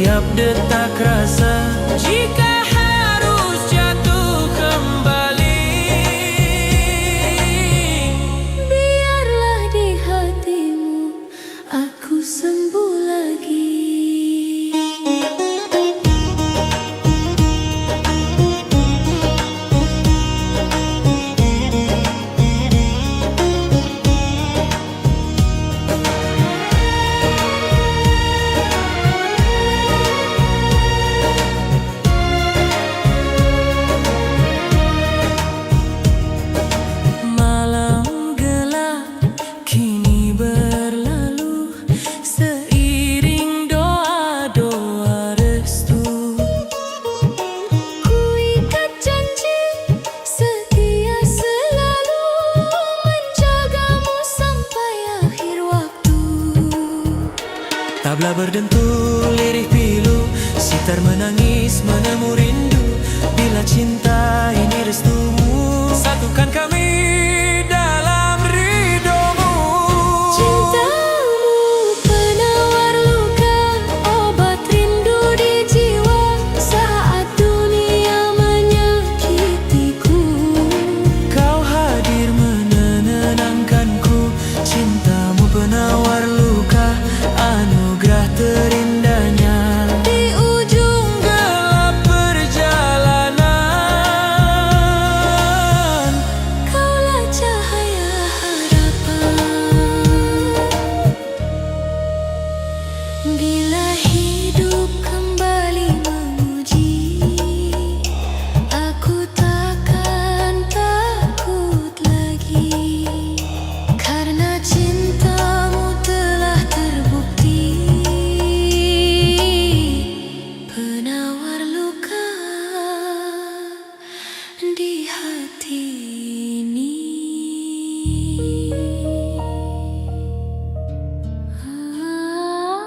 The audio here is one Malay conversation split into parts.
setiap detak rasa. Jika harus jatuh kembali, biarlah di hatimu aku sembuh lagi. Tabla berdentul, lirih pilu, sitar menangis, menemu rindu. Bila cinta ini restumu, satukan kami dalam ridhomu. Cintamu penawar luka, obat rindu di jiwa saat dunia menyakitiku. Kau hadir menenangkanku, cintamu penawar luka, anugerah terindahnya di ujung gelap perjalanan. Kaulah cahaya harapan. Bila hidup kembali menguji, aku takkan takut lagi, karena cintamu telah terbukti. Penawar luka di hati ini. Ah.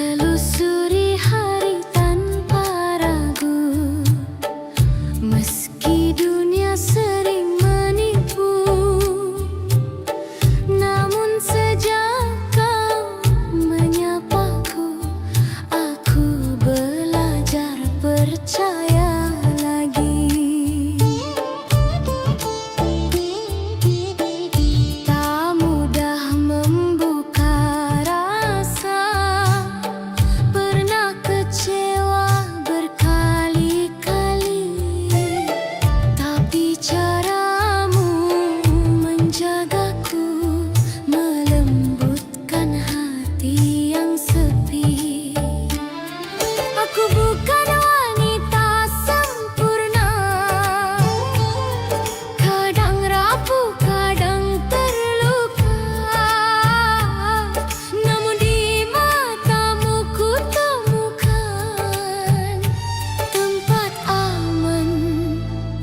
Telusuri hari tanpa ragu, meski dunia sering menipu. Namun sejak kau menyapaku, aku belajar percaya lagi. Tak mudah membuka rasa, pernah kecewa berkali-kali, tapi caramu menjagaku melembutkan hati yang sepi. Aku bukan wanita sempurna, kadang rapuh, kadang terluka. Namun di matamu ku temukan tempat aman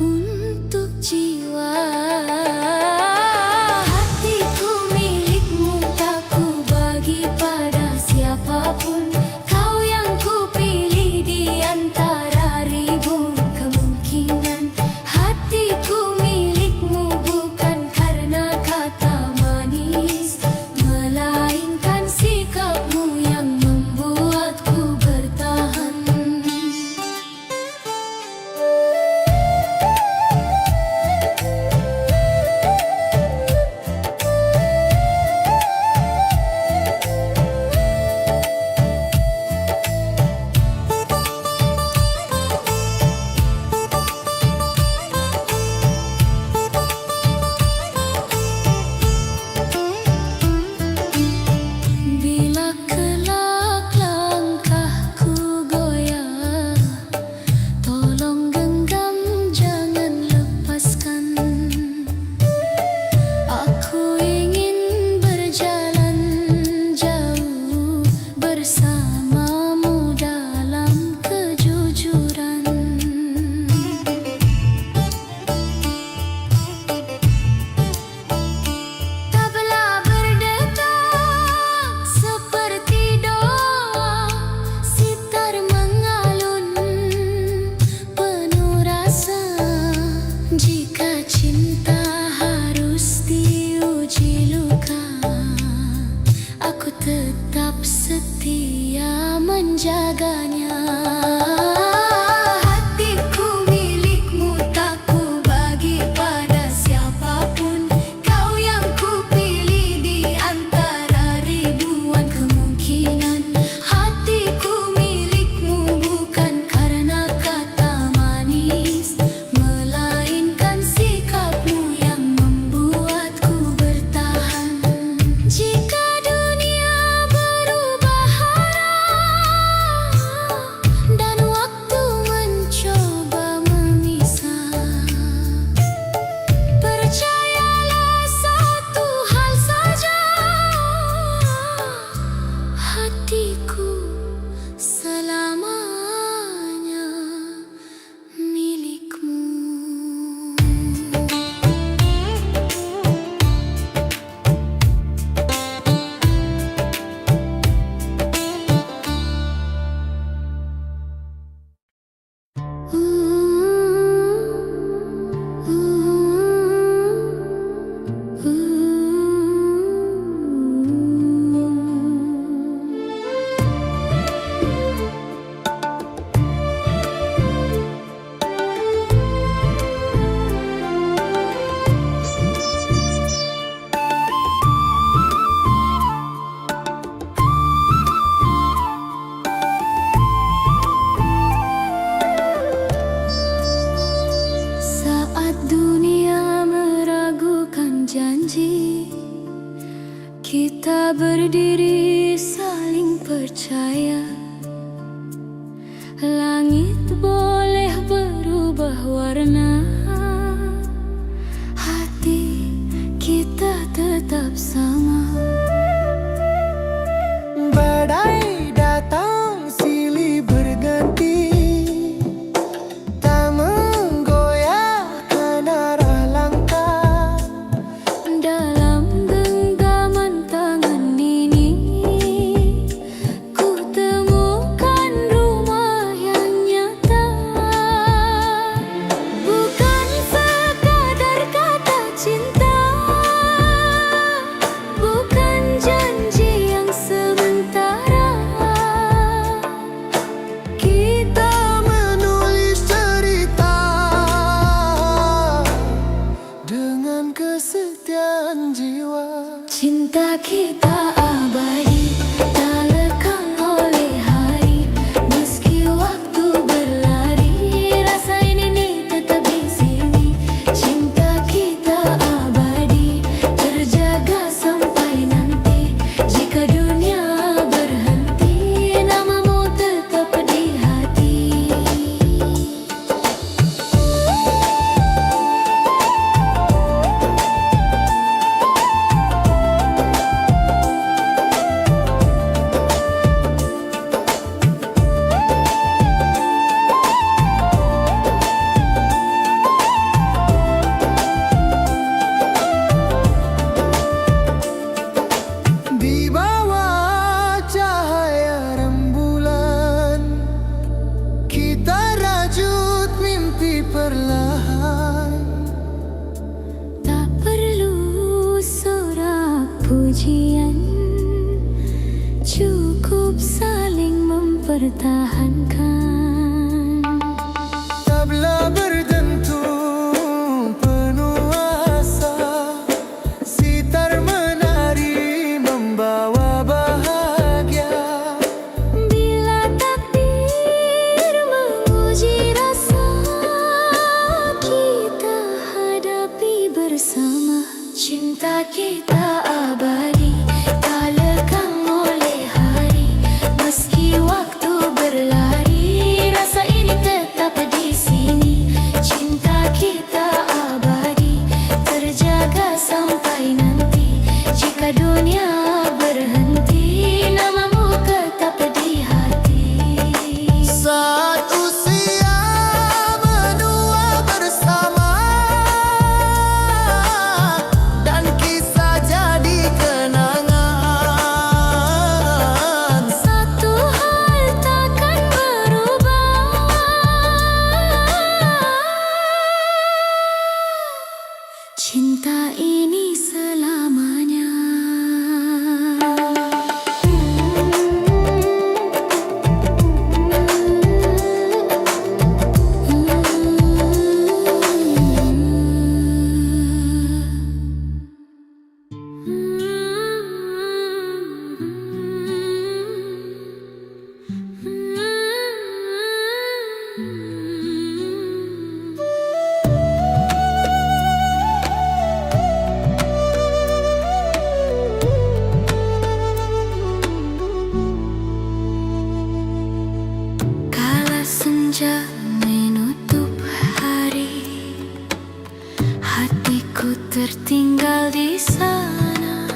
untuk jiwa. Hatiku milikmu, tak ku bagi pada siapapun. Kau yang ku pilih di antara ribuan kemungkinan. Hatiku milikmu bukan karena kata manis, melainkan sikapmu yang membuatku bertahan. Bila kelak langkahku goyah, tolong genggam, jangan lepaskan. Aku ingin berjalan jauh bersamamu dalam kejujuran. Tabla berdetak seperti doa, sitar mengalun penuh rasa. Jika cinta harus diuji luka, aku tetap setia menjaganya. Hatiku milikmu, tak ku bagi pada siapapun. Kau yang ku pilih di antara ribuan kemungkinan. Hatiku milikmu bukan karena kata manis, melainkan sikapmu yang membuatku bertahan. Jika dunia berubah arah dan waktu mencoba memisah, percayalah satu hal saja, hatiku selamanya milikmu. Saat dunia meragukan janji, kita berdiri saling percaya. Langit boleh berubah warna, hati kita tetap sama. Badai datang silih berganti, tak menggoyahkan arah langkah. Dalam genggaman tangan ini, ku temukan pertahankan. Tabla berdentum penuh asa, sitar menari membawa bahagia. Bila takdir menguji rasa, kita hadapi bersama. Cinta kita abadi, tak lekang oleh hari. Meski waktu berlari, rasa ini tetap di sini. Cinta kita abadi, terjaga sampai nanti. Jika dunia berhenti, namamu tetap di hati. Saat usia menua bersama dan kisah jadi kenangan. Satu hal takkan berubah, cinta ini selamanya. Kala senja menutup hari, hatiku tertinggal di sana.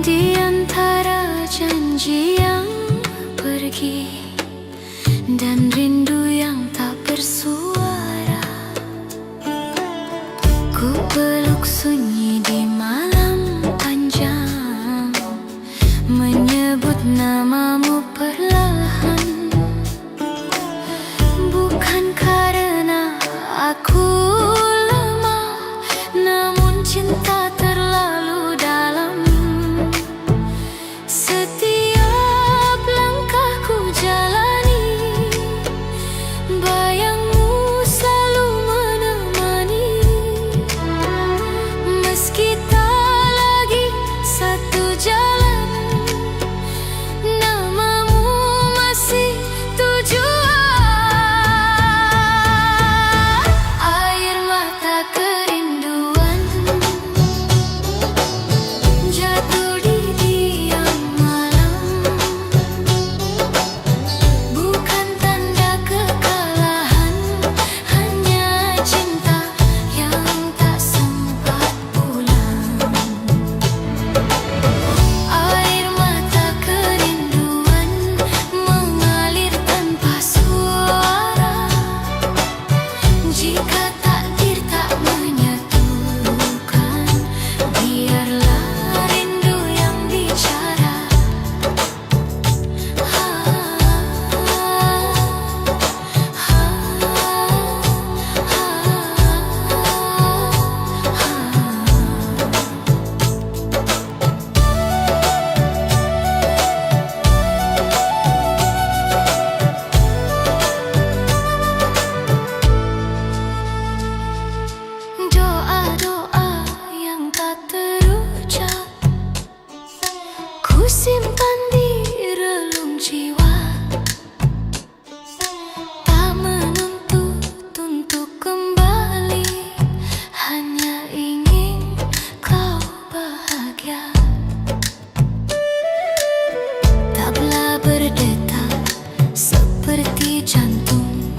Di antara janji yang pergi dan rindu yang tak bersuara, ku peluk sunyi di malam panjang, menyebut namamu perlahan. Bukan karena aku lemah, namun cinta terlalu dalam. Setiap langkahku jalani, bayangmu selalu menemani. Meski tak lagi satu jalan, namamu masih tujuan. Air mata kerinduan jatuh di diam malam, bukan tanda kekalahan, hanya cinta yang tak sempat pulang. Air mata kerinduan mengalir tanpa suara. Jika takdir tak menyatukan, biarlah rindu yang bicara. Doa-doa yang tak terucap, ku simpan di relung jiwa. Tak menuntut untuk kembali, hanya ingin kau bahagia. Tabla berdetak seperti jantung,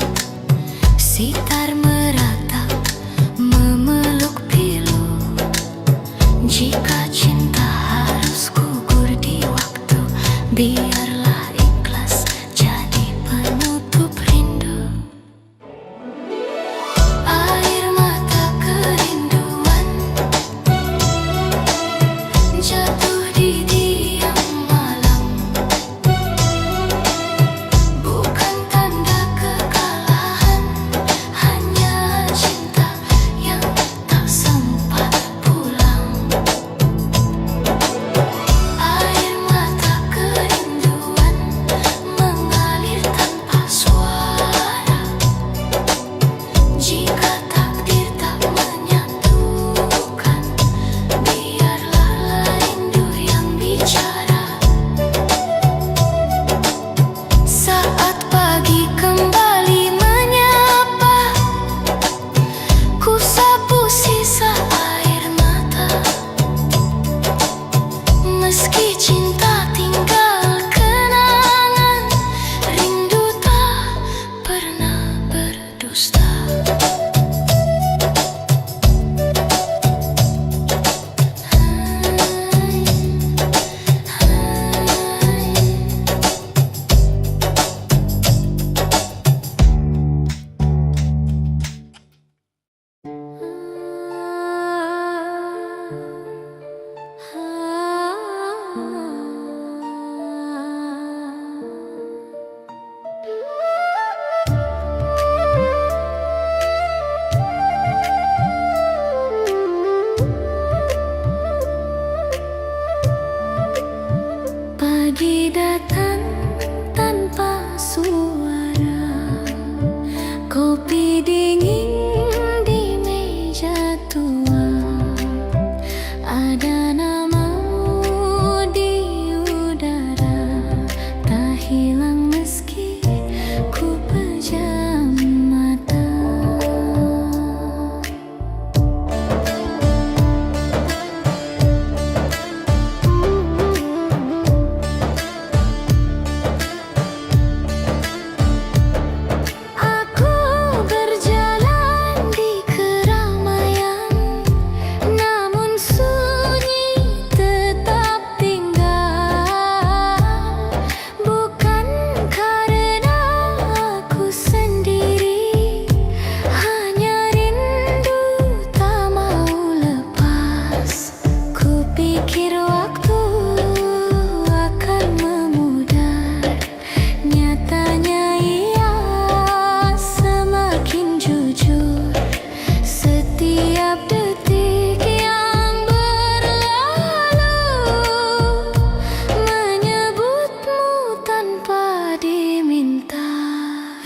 sitar meratap memeluk pilu. Jika cinta harus gugur di waktu, biarlah ikhlas jadi penutup rindu. Air mata kerinduan jatuh di diam malam,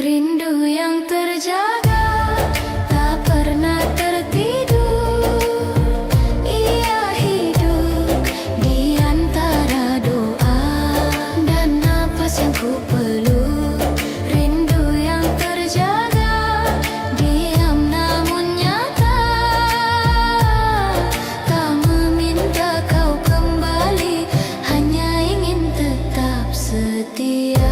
Rindu yang terjaga, tak pernah tertidur. Ia hidup di antara doa dan napas yang ku peluk. Rindu yang terjaga, diam namun nyata. Tak meminta kau kembali, hanya ingin tetap setia.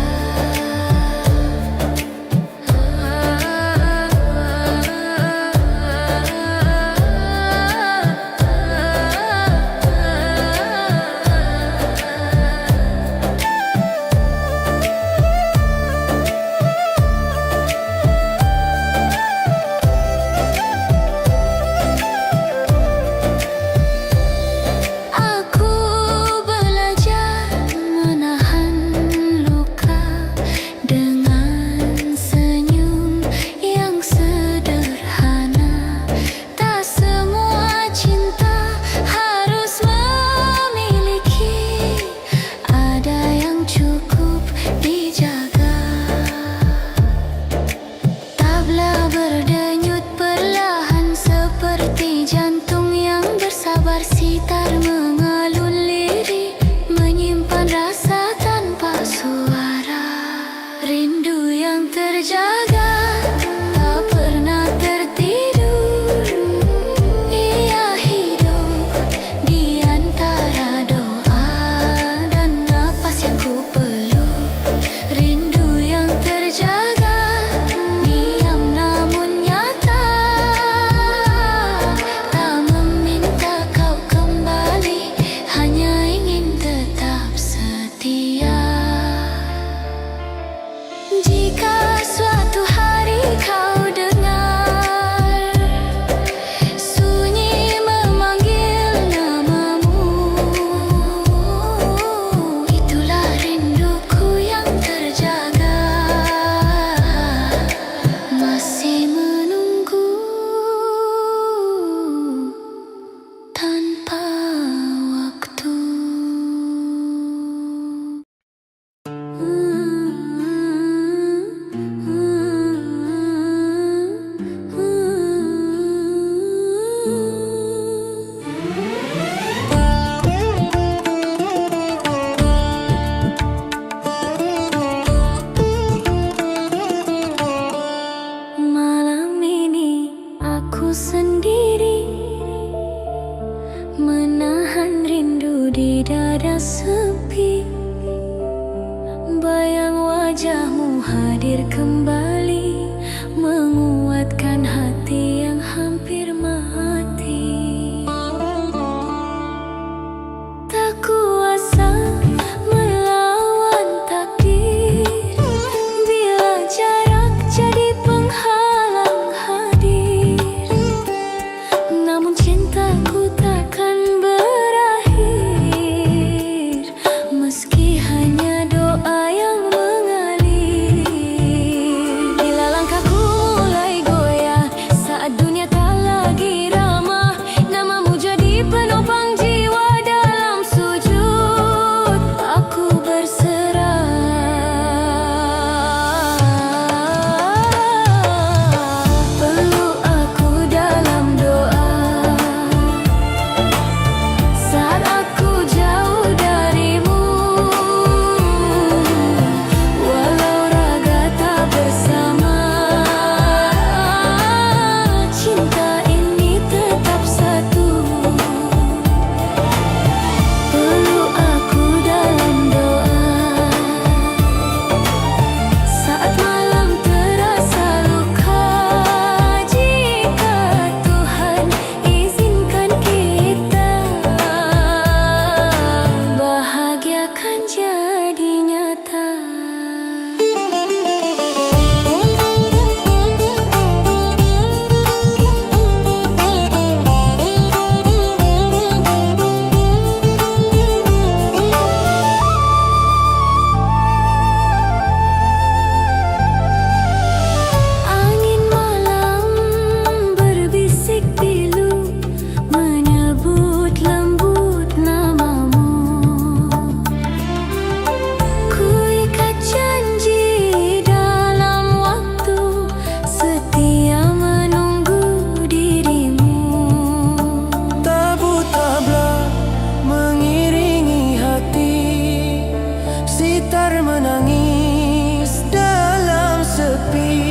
Aku belajar menahan luka dengan senyum yang sederhana. Tak semua cinta harus memiliki, ada yang cukup dijaga. Tabla berdenyut perlahan seperti jantung yang bersabar, sitar mengalun lirik, menyimpan rasa tanpa suara. Rindu yang terjaga, tak pernah tertidur. Ia hidup di antara doa dan napas yang ku peluk. Rindu yang terjaga, diam namun nyata. Tak meminta kau kembali, hanya ingin tetap setia. Jika suatu hari kau dengar sunyi memanggil namamu, itulah rinduku yang terjaga, masih menunggu tanpa waktu. Malam ini aku sendiri, menahan rindu di dada sepi. Bayang wajahmu hadir kembali, menguatkan hati yang hampir mati. Tak kuasa melawan takdir, bila jarak jadi penghalang hadir. Namun cintaku takkan berakhir, meski hanya doa yang mengalir. Sitar menangis dalam sepi.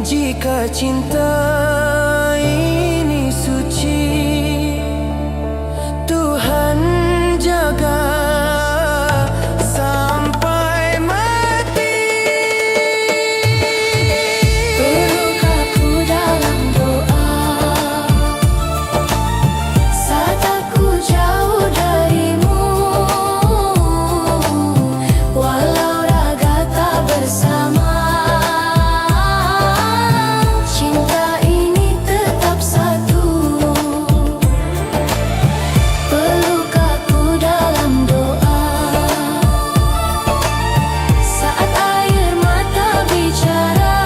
Jika cinta ini suci, Tuhan jaga sampai mati. Peluk aku dalam doa saat aku jauh darimu, walau raga tak bersama, cinta ini tetap satu. Peluk aku dalam doa saat air mata bicara,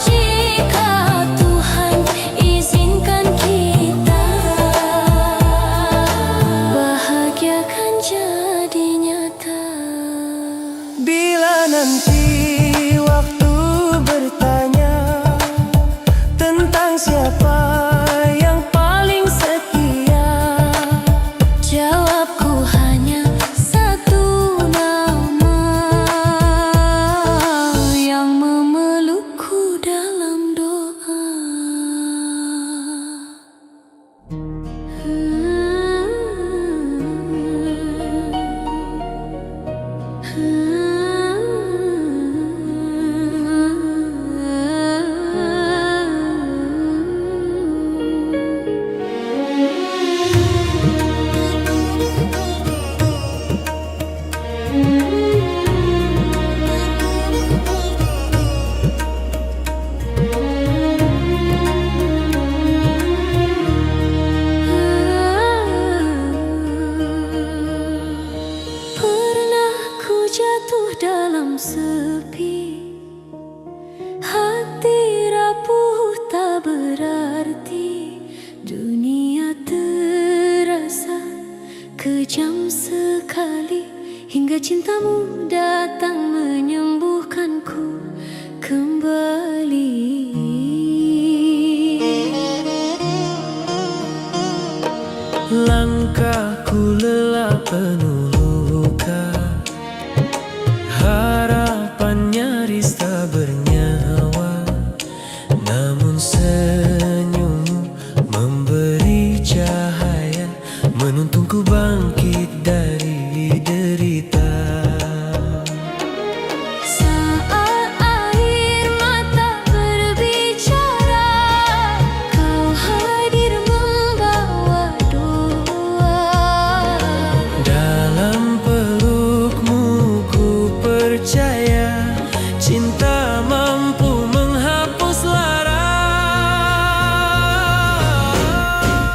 jika Tuhan izinkan kita, bahagia kan jadi nyata. Bila nanti waktu bertanya tentang siapa yang paling setia, Jawabku hanya satu nama yang memelukku dalam doa. Pernah ku jatuh dalam sepi, hati rapuh tak berarti, dunia terasa kejam sekali, hingga cintamu datang menyembuhkanku kembali. langkahku lelah penuh luka, harapan nyaris tak bernyawa. Namun senyummu memberi cahaya, menuntunku bangkit dari derita. Saat air mata berbicara, kau hadir membawa doa. Dalam pelukmu ku percaya, cinta mampu menghapus lara.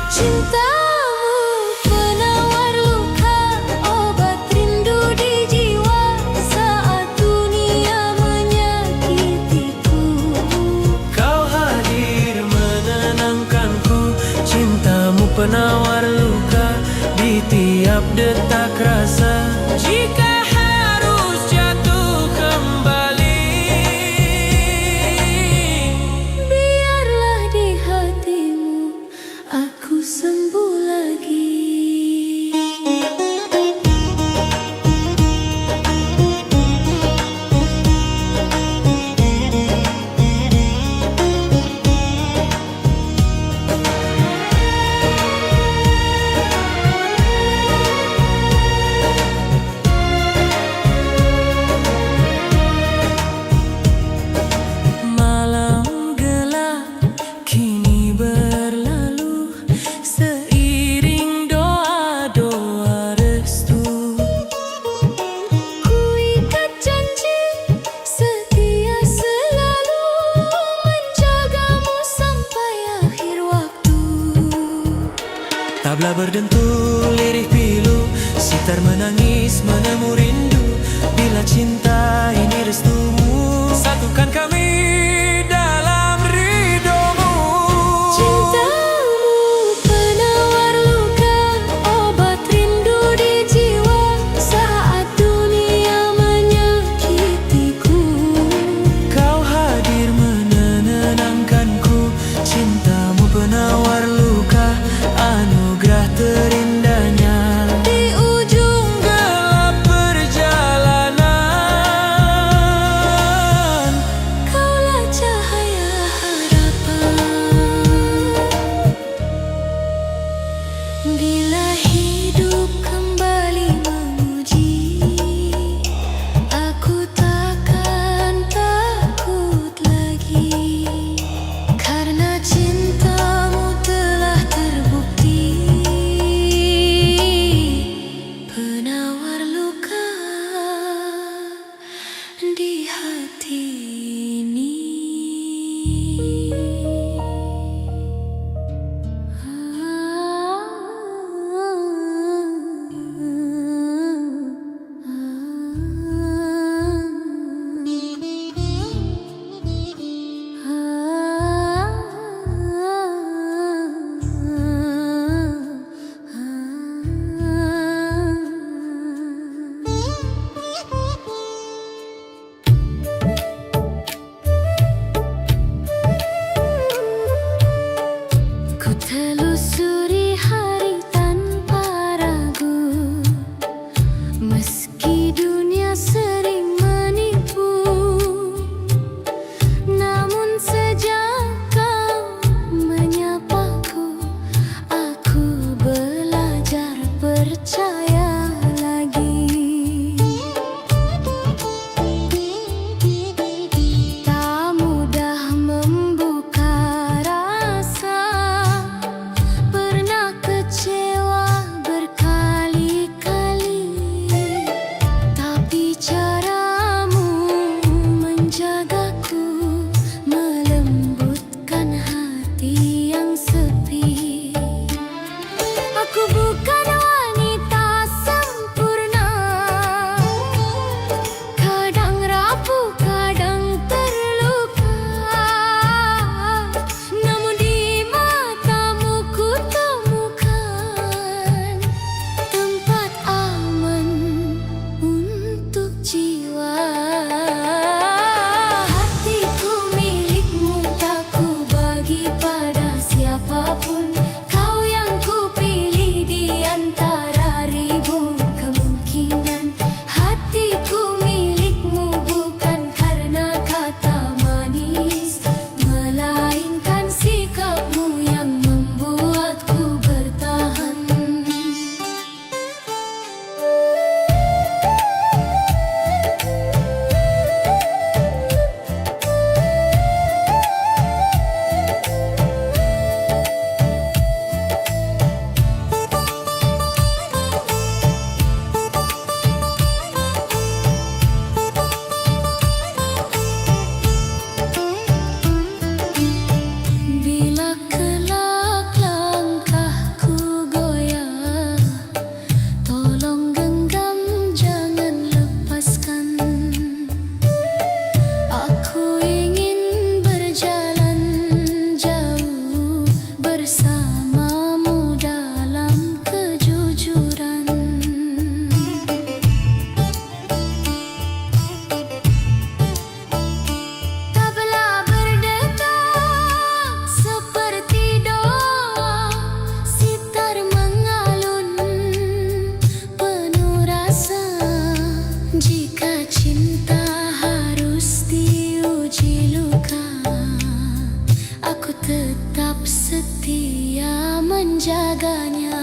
Cintamu penawar luka, obat rindu di jiwa saat dunia menyakitiku. Kau hadir menenangkanku, cintamu penawar luka di tiap detak rasa. Jika harus jatuh kembali, Biarlah di hatimu aku sembuh lagi. malam gelap kini berlalu, seiring doa-doa restu. Ku ikat janji setia selalu menjagamu sampai akhir waktu. Tabla berdentul lirih pilu, sitar menangis menemu rindu. Bila cinta ini restumu, satukan kami dalam ridhomu. Cintamu penawar luka, obat rindu di jiwa saat dunia menyakitiku. Kau hadir menenangkanku, cintamu penawar luka, anugerah terindahnya. Di ujung Gelap perjalanan jiwa. Hatiku milikmu, tak ku bagi pada siapapun. Kau yang ku pilih di antara ribu kemungkinan. Hatiku milikmu bukan karena kata manis, melainkan sikapmu yang membuatku bertahan. Bila kelak langkahku goyah, tolong genggam, jangan lepaskan. Aku ingin berjalan jauh bersamamu dalam kejujuran. Tabla berdetak seperti doa, sitar mengalun penuh rasa. Jika cinta harus diuji luka, aku tetap setia menjaganya.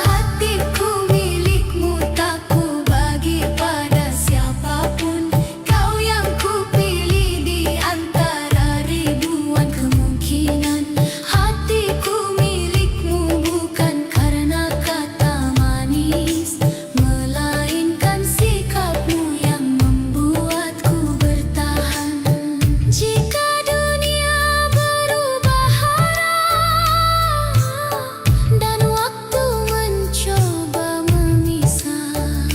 Hatiku milikmu, tak ku bagi pada siapapun. Kau yang ku pilih di antara ribuan kemungkinan. Hatiku milikmu bukan karena kata manis, melainkan sikapmu yang membuatku bertahan. Jika dunia berubah arah dan waktu mencoba memisah,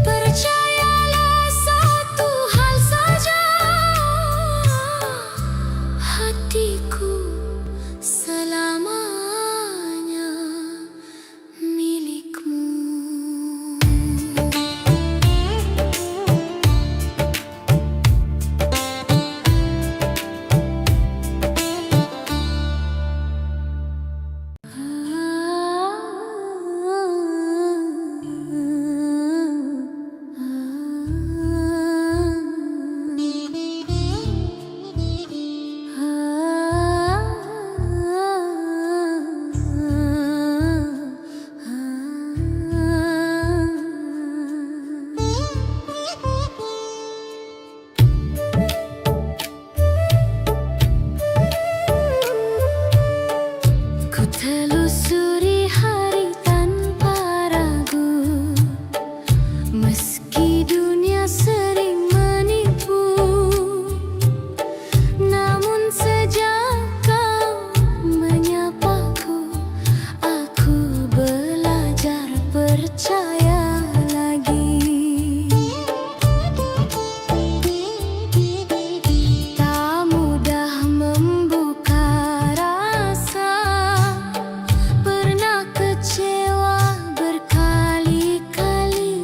percayalah satu hal saja, hatiku selamanya milikmu. Ku telusuri hari tanpa ragu, meski dunia sering menipu. Namun sejak kau menyapaku, aku belajar percaya lagi. Tak mudah membuka rasa, pernah kecewa berkali-kali.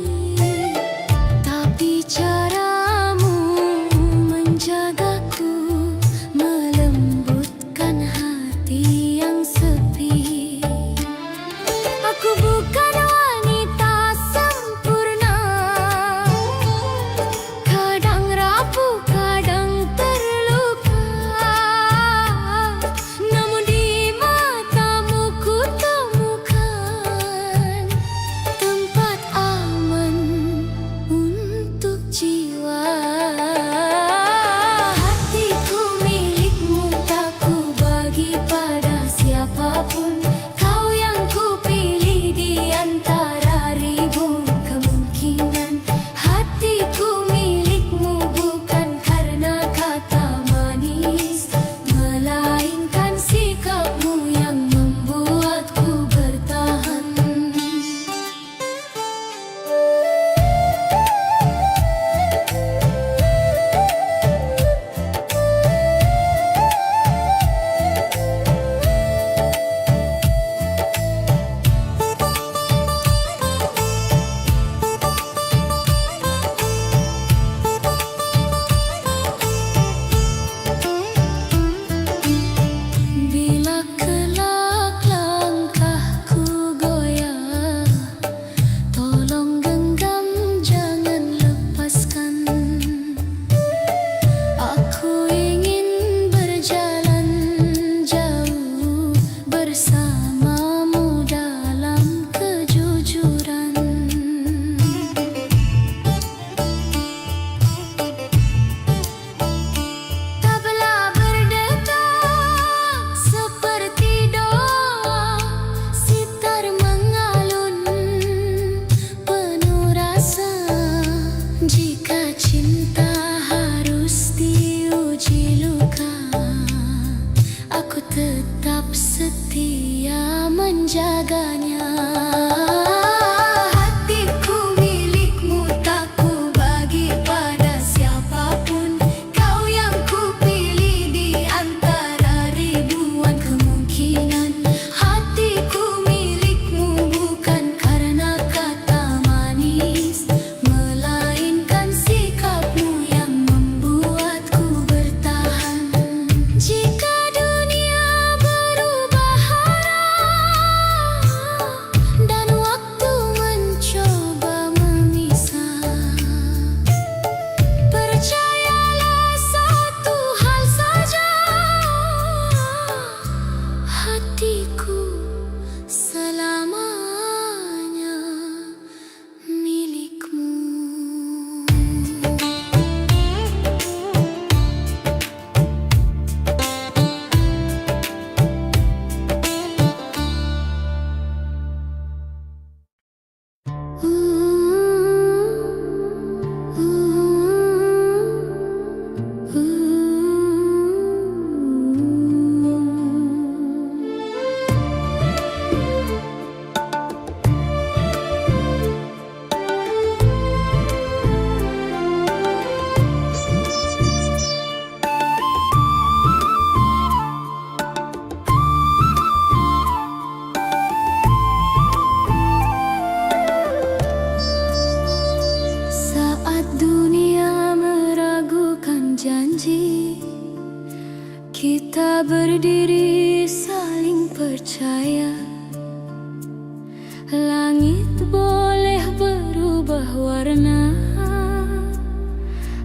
pernah,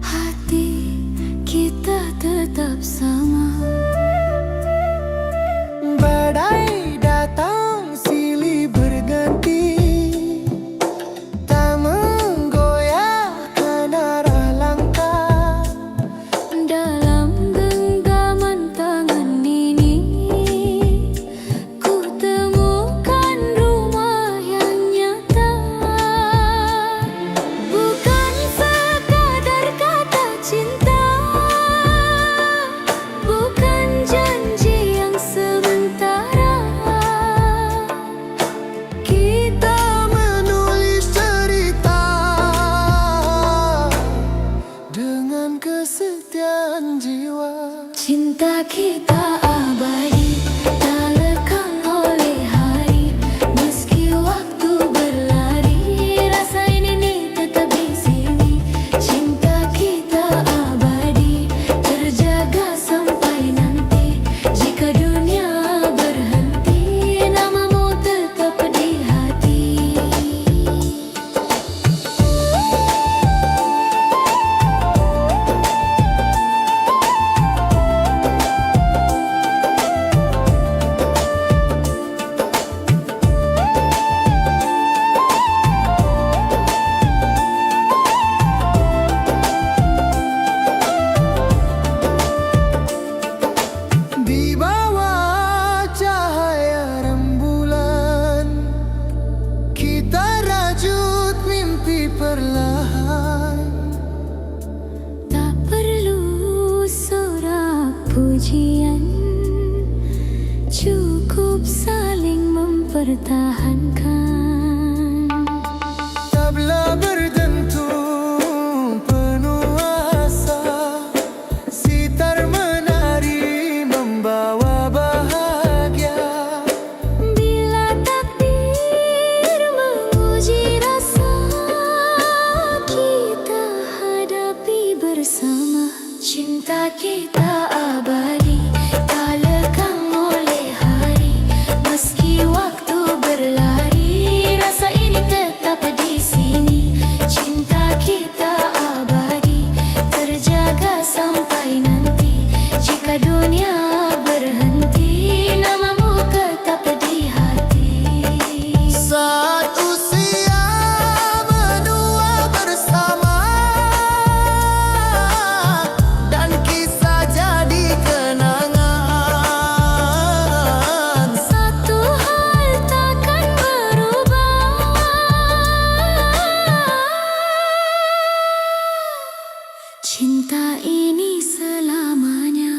hati kita tetap sama. Badai datang silih berganti, tak menggoyahkan arah langkah. Dalam genggaman tangan ini, ku temukan rumah yang nyata. Bukan sekadar kata cinta, bukan janji yang sementara. Kita menulis cerita dengan kesetiaan jiwa. Cinta kita abadi, tak lekang oleh hari. Meski waktu berlari, rasa ini tetap di sini. Cinta kita abadi, terjaga sampai nanti. Jika dunia berhenti, namamu tetap di hati. Di bawah cahaya rembulan, kita rajut mimpi perlahan. Tak perlu sorak pujian, cukup saling mempertahankan. Tabla berdentum penuh asa, sitar menari membawa bahagia. Bila takdir menguji rasa, kita hadapi bersama. Cinta kita abadi, tak lekang oleh hari. Meski waktu berlari, rasa ini tetap di sini. Cinta kita abadi, terjaga sampai nanti. Jika dunia berhenti, namamu tetap di hati. Saat usia menua bersama, dan kisah jadi kenangan. Satu hal takkan berubah, cinta ini selamanya.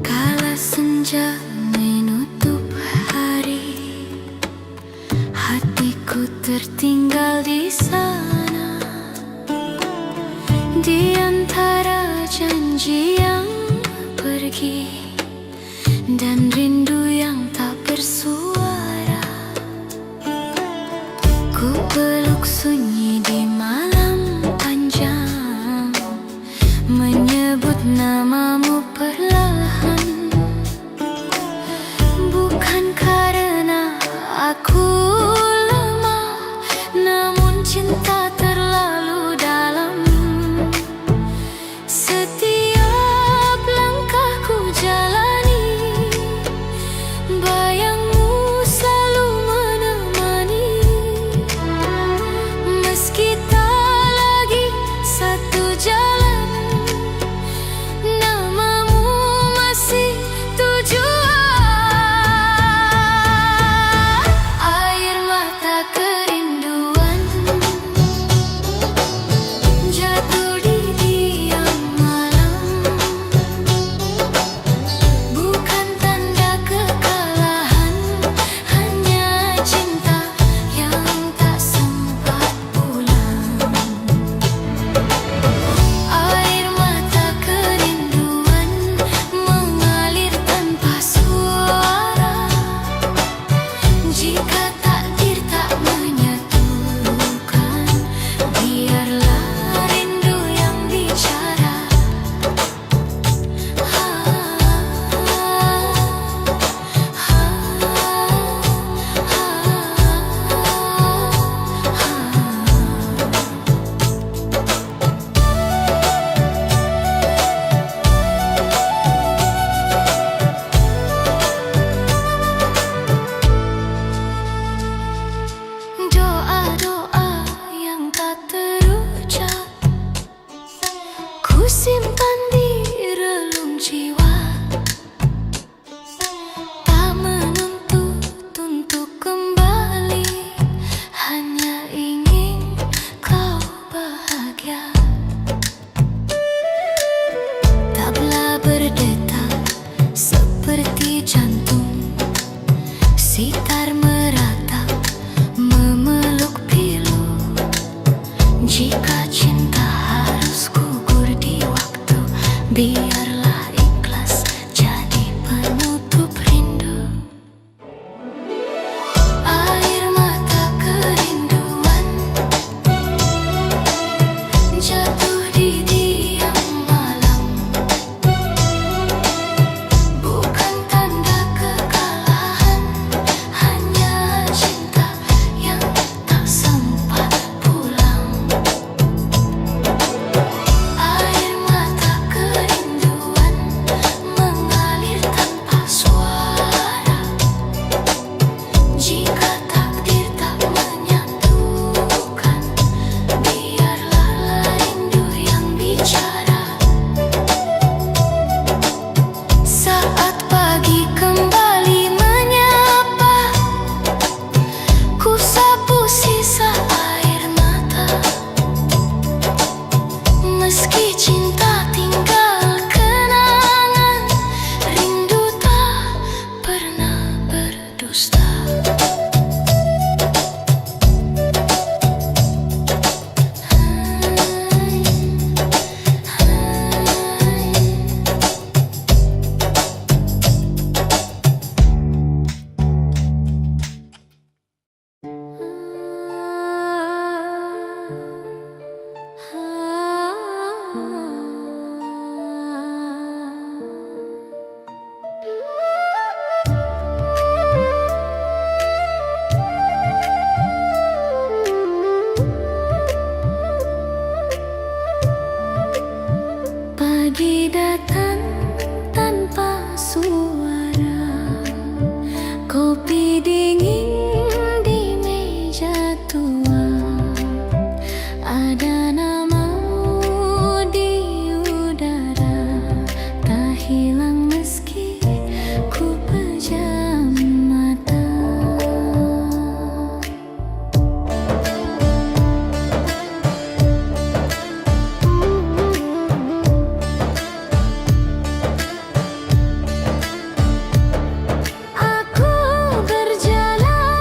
Kala senja menutup hari, hatiku tertinggal di sana. Di antara janji yang pergi dan rindu yang tak bersuara, ku peluk sunyi di malam panjang, menyebut namamu perlahan. Bukan karena aku lemah, namun cinta terlalu dalam. Setiap langkahku jalani, Gitar meratap memeluk pilu. Jika cinta harus gugur di waktu, biarlah ikhlas jadi penutup rindu. Air mata kerinduan jatuh di diam malam, bukan tanda kekalahan, hanya cinta yang tak sempat pulang. Air mata kerinduan mengalir tanpa suara. Jika takdir tak menyatukan, biarlah rindu yang bicara. Saat pagi kembali menyapa, ku sapu sisa air mata. Meski cinta tinggal kenangan, rindu tak pernah berdusta. Pagi datang tanpa suara, kopi dingin di meja tua. Ada namamu di udara, tak hilang meski ku pejam mata. Aku berjalan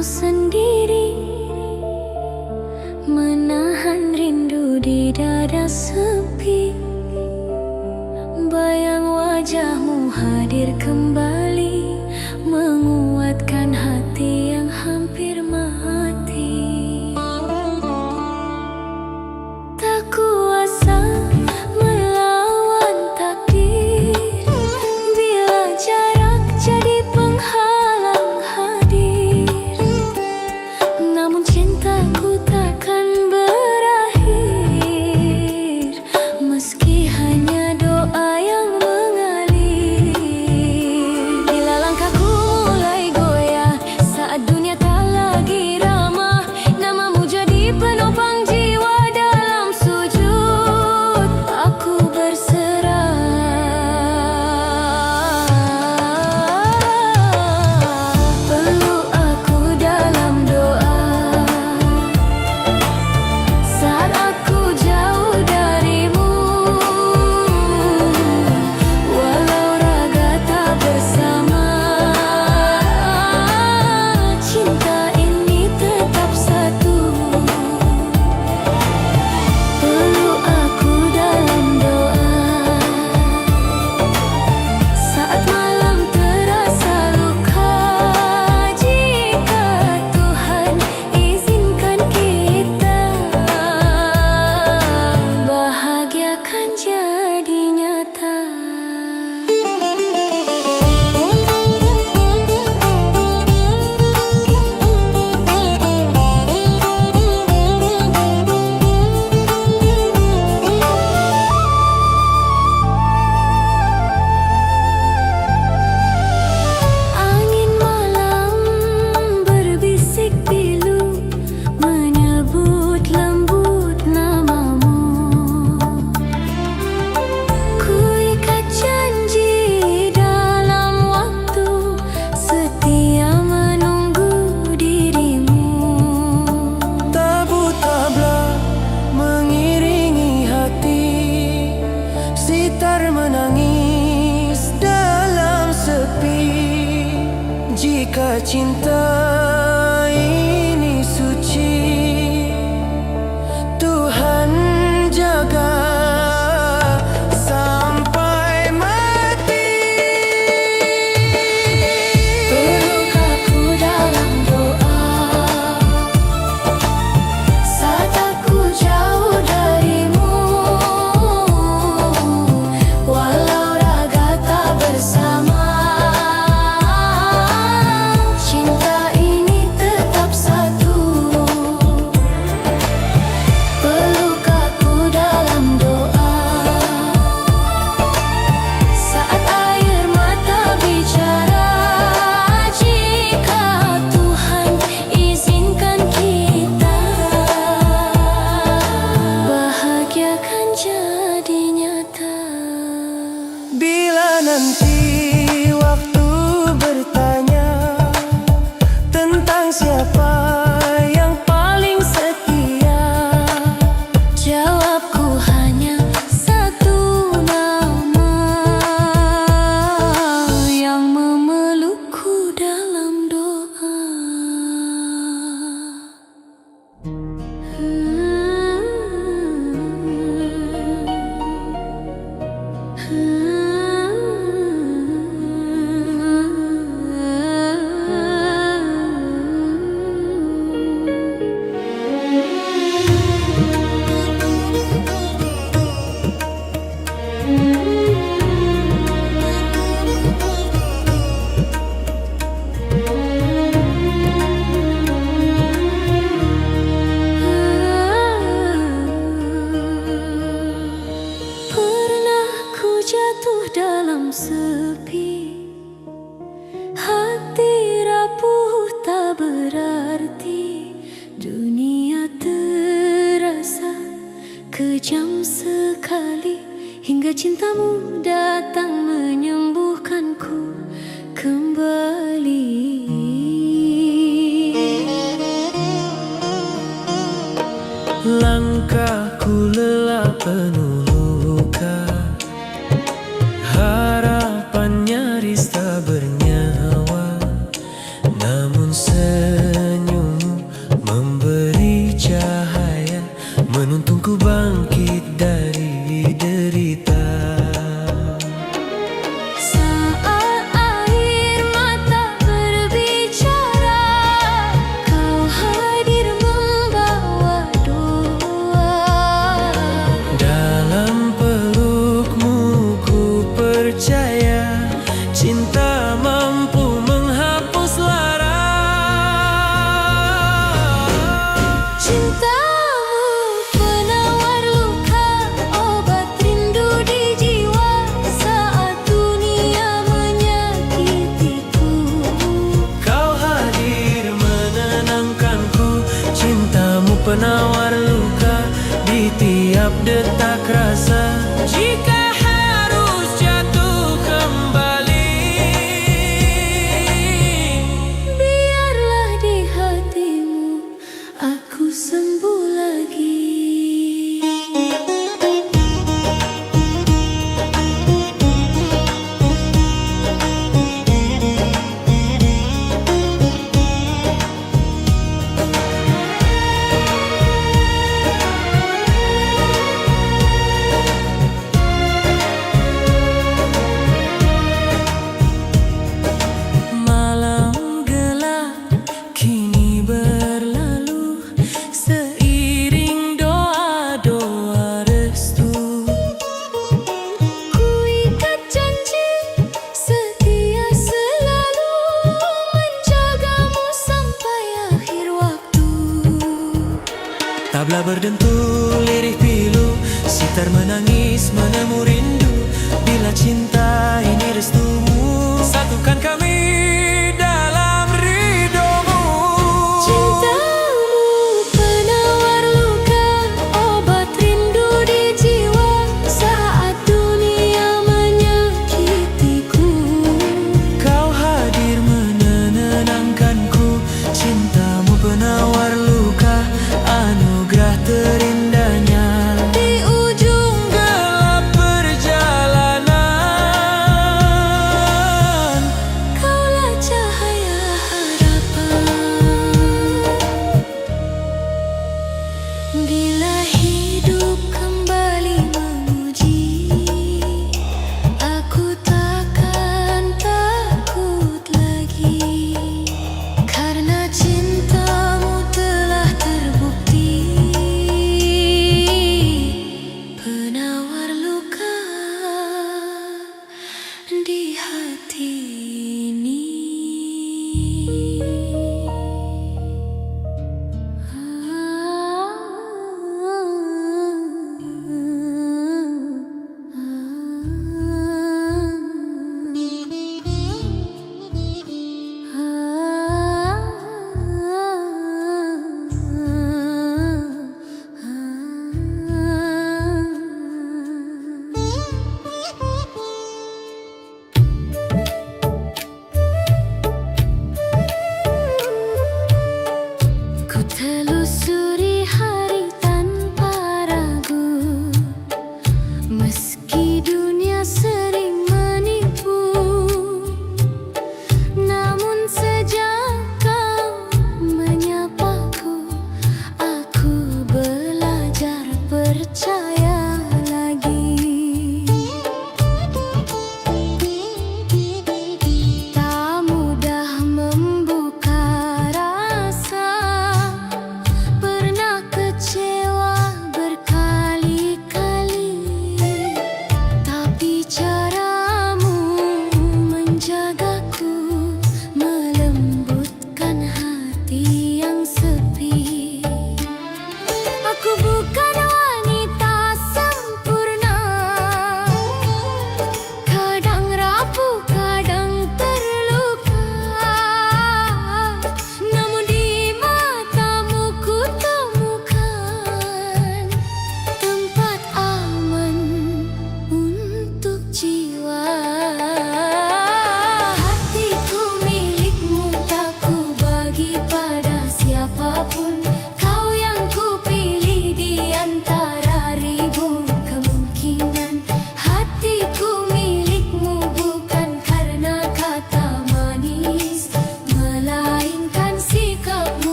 sendiri, menahan rindu di dada sepi. Bayang wajahmu hadir kembali, menguatkan hati yang hampir mati. Tak kuasa melawan takdir, bila jarak jadi penghalang hadir. Namun cintaku takkan berakhir, meski hanya doa yang mengalir. Bila langkahku mulai goyah saat dunia tak lagi ramah, namamu jadi penopang jiwa. Dalam sujud aku berserah. Peluk aku dalam doa saat aku jauh darimu, walau raga tak bersama. Cinta ini tetap satu. Peluk aku dalam doa saat malam terasa luka. Jika Tuhan izinkan kita, bahagia kan jadi nyata. Angin malam berbisik pilu, menyebut lembut namamu. Ku ikat janji dalam waktu, setia menunggu dirimu. Tabu tabla mengiringi hati, sitar menangis dalam sepi. Jika cinta ini suci, Tuhan jaga sampai mati. Peluk aku dalam doa saat aku jauh darimu, walau raga tak bersama. Cinta ini tetap satu. Peluk aku dalam doa saat air mata bicara. Jika Tuhan izinkan kita, bahagia kan jadi nyata. Bila nanti waktu bertanya tentang siapa yang paling setia, Jawabku hanya satu nama, yang memelukku dalam doa. Pernah ku jatuh dalam sepi, hati rapuh tak berarti. Dunia terasa kejam sekali, hingga cintamu datang menyembuhkanku kembali. Langkahku lelah penuh luka, harapan nyaris tak bernyawa. Namun senyum Cintamu penawar luka, obat rindu di jiwa saat dunia menyakitiku. Kau hadir menenangkanku, cintamu penawar luka di tiap detak rasa. Jika harus jatuh kembali, Biarlah di hatimu aku sembuh lagi. malam gelap kini berlalu, seiring doa-doa restu. Ku ikat janji setia selalu menjagamu sampai akhir waktu. Tabla berdentu, lirih pilu, sitar menangis, menemu rindu. Bila cinta ini restumu, satukan kami dalam ridhomu. Cintamu penawar luka, obat rindu di jiwa saat dunia menyakitiku. Kau hadir menenangkanku, cintamu penawar luka, anugerah terindahnya. Di ujung Gelap perjalanan, kaulah cahaya harapan. Bila hidup kembali menguji, aku takkan takut lagi. Karena cintamu telah terbukti, penawar luka di hati ini. Ku telusuri hari tanpa ragu, meski dunia sering menipu. Namun sejak kau menyapaku, aku belajar percaya lagi. Tak mudah membuka rasa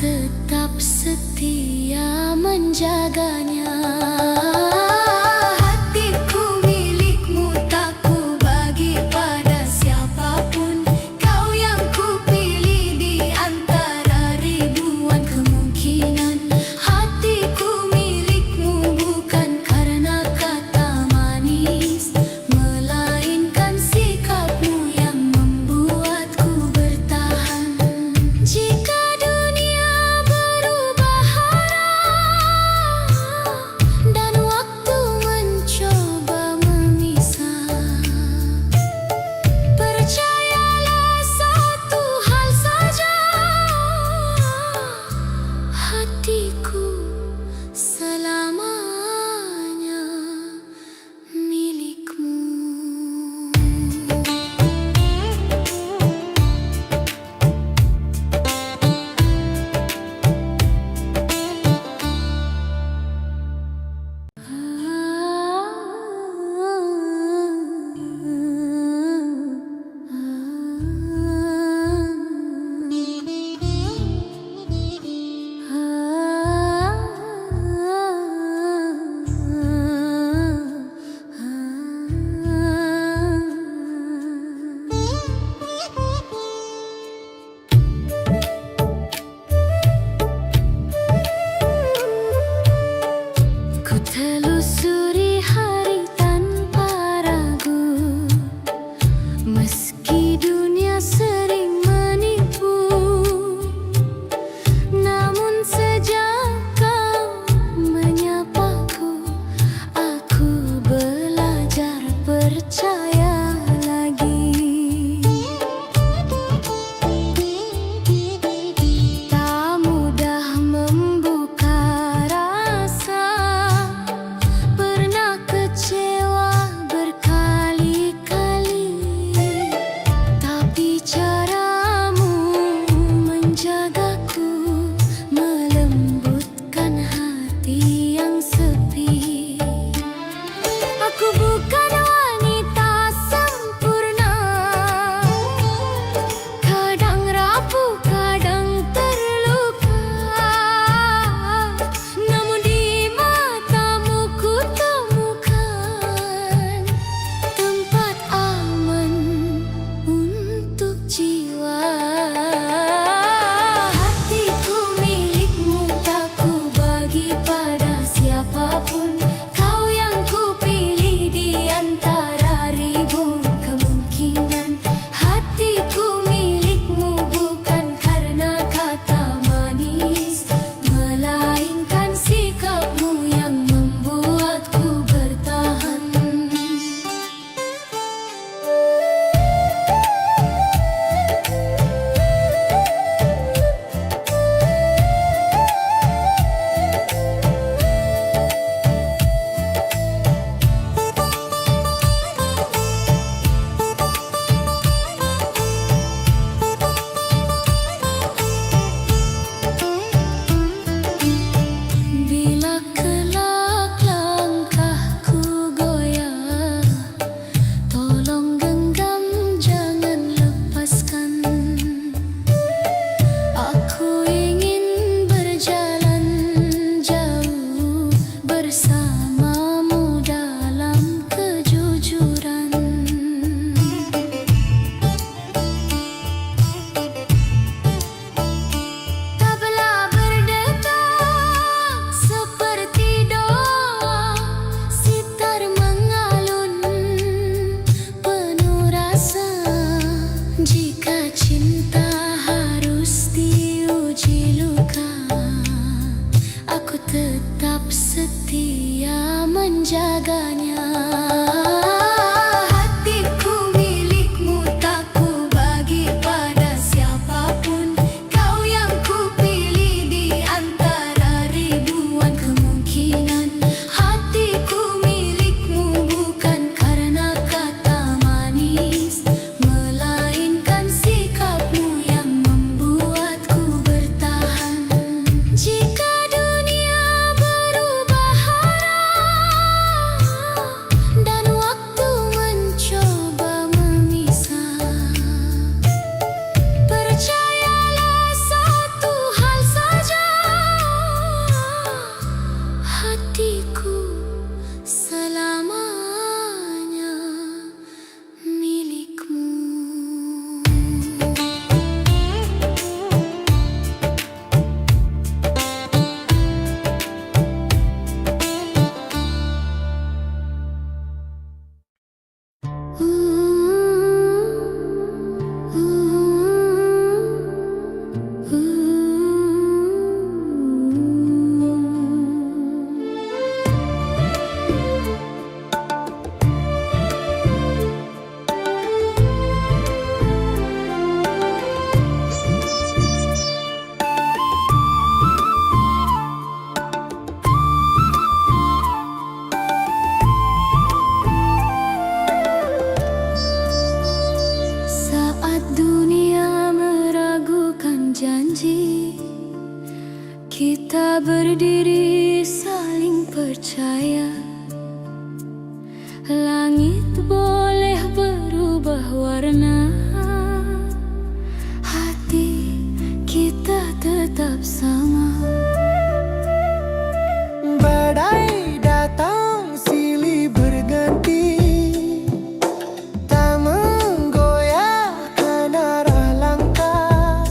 tetap setia menjaganya. Hatiku milikmu, tak ku bagi pada siapapun. Kau yang ku pilih di antara ribuan kemungkinan. Hatiku milikmu bukan karena kata manis, melainkan sikapmu yang membuatku bertahan. Jika dunia berubah arah dan Kita berdiri saling percaya. Langit boleh berubah warna, hati kita tetap sama. Badai datang silih berganti, tak menggoyahkan arah langkah.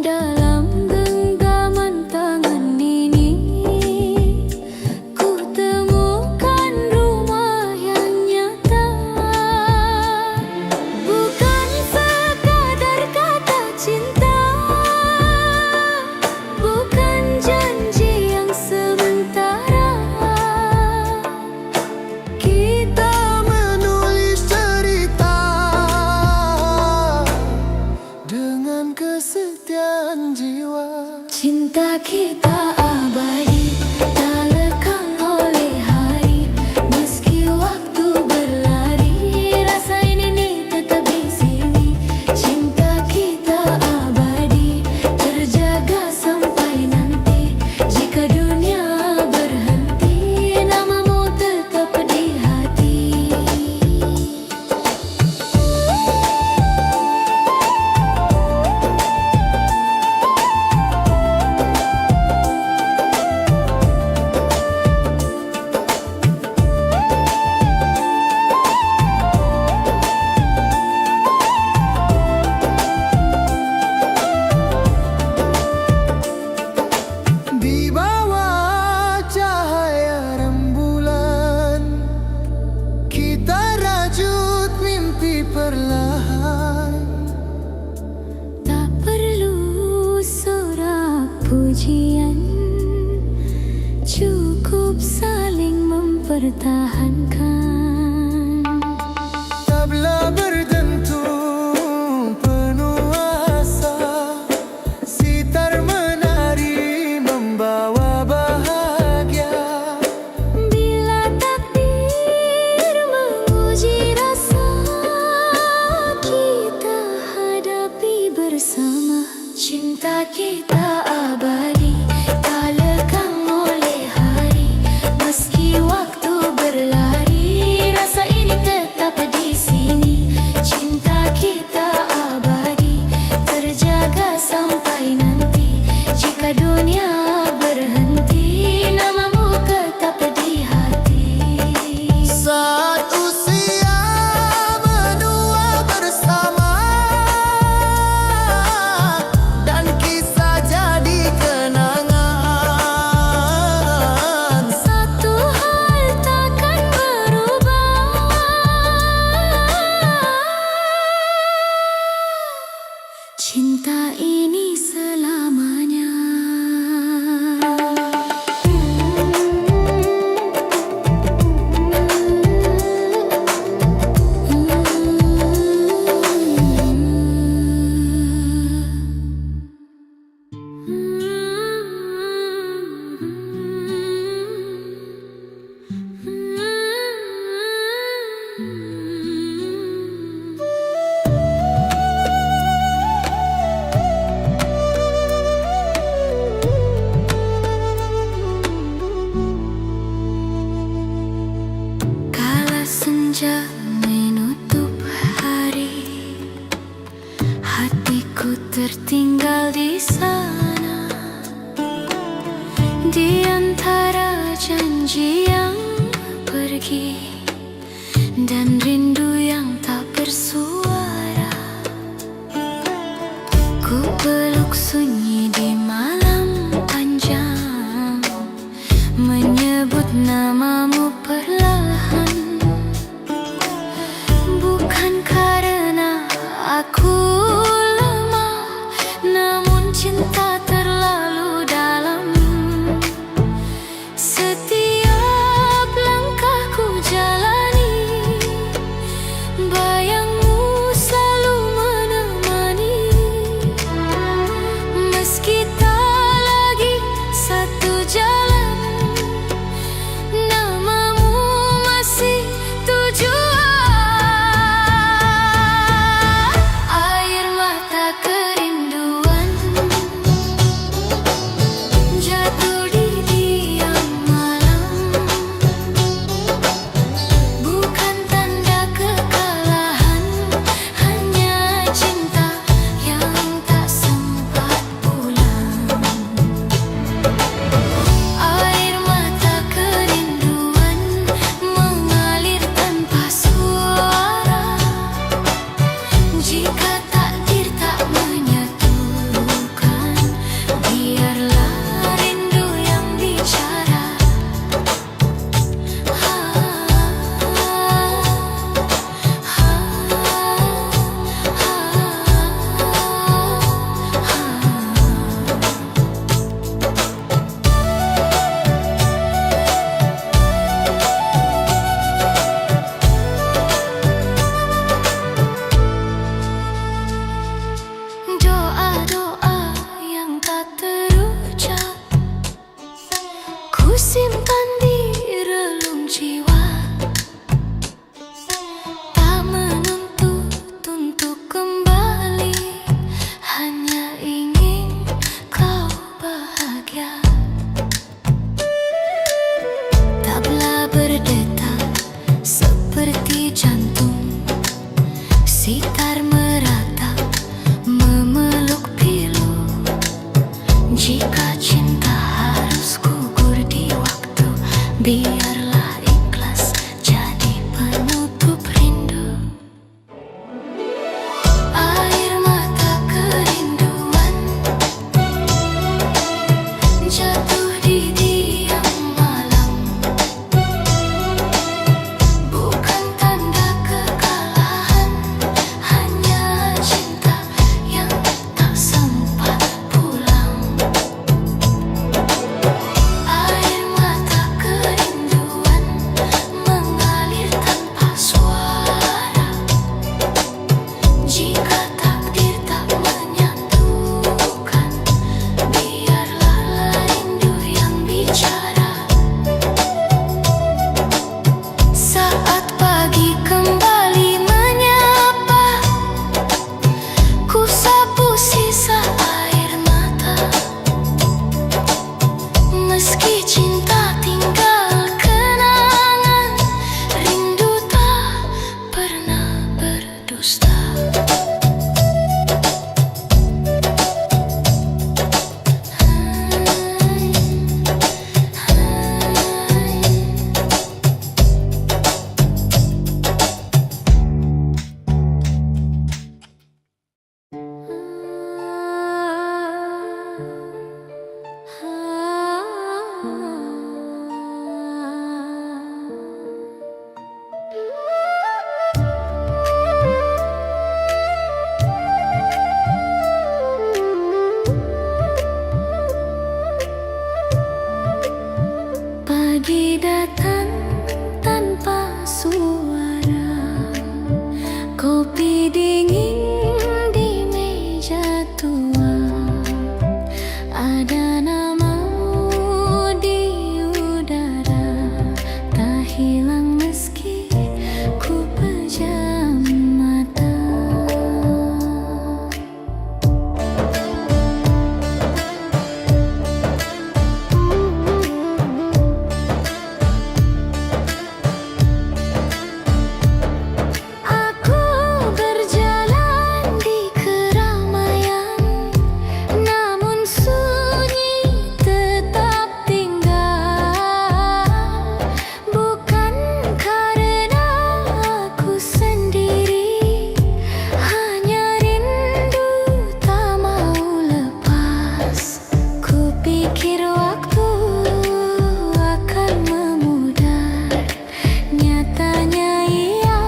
Dalam genggaman tangan ini, ku temukan rumah yang nyata. Bukan sekadar kata cinta, bukan janji yang sementara. Kita menulis cerita dengan kesetiaan jiwa. Cinta kita abadi, tak lekang oleh hari. Meski waktu berlari, rasa ini tetap di sini. Cinta kita abadi, terjaga sampai nanti. Jika dunia berhenti, namamu tetap di hati. Di bawah cahaya rembulan, kita rajut mimpi perlahan. Tak perlu sorak pujian, cukup saling mempertahankan. Tabla berdentum penuh asa, sitar menari membawa bahagia. Bila takdir menguji rasa, kita hadapi bersama. Cinta kita abadi, tak lekang oleh hari. Meski waktu berlari, rasa ini tetap di sini. Cinta kita abadi, terjaga sampai nanti. Jika dunia berhenti, namamu tetap di hati. Saat usia menua bersama, dan kisah jadi kenangan. Satu hal takkan berubah, cinta ini selamanya. Kala senja menutup hari, hatiku tertinggal di sana. Di antara janji yang pergi dan rindu yang tak bersuara, ku peluk sunyi di malam panjang, menyebut namamu perlahan. Bukan karena aku lemah, namun cinta terlalu dalam. Setiap langkahku jalani, bayangmu selalu menemani. Meski tak lagi satu jalan, bahagia. Tabla berdetak seperti jantung, sitar meratap memeluk pilu. Jika cinta harus gugur di waktu, biarlah ikhlas jadi penutup rindu. Air mata kerinduan jatuh di diam malam, bukan tanda kekalahan, hanya cinta yang tak sempat pulang. Air mata kerinduan mengalir tanpa suara. Jika takdir tak menyatukan, biarlah rindu yang bicara. Saat pagi kembali menyapa, ku sapu sisa air mata. Meski cinta tinggal kenangan, rindu tak pernah berdusta. Pagi datang tanpa suara, kopi dingin di meja tua. Ada namamu di udara, tak hilang meski ku pejam mata. Aku berjalan di keramaian, namun sunyi tetap tinggal. Bukan karena aku sendiri, hanya rindu tak mau lepas. Ku pikir waktu akan memudar, nyatanya ia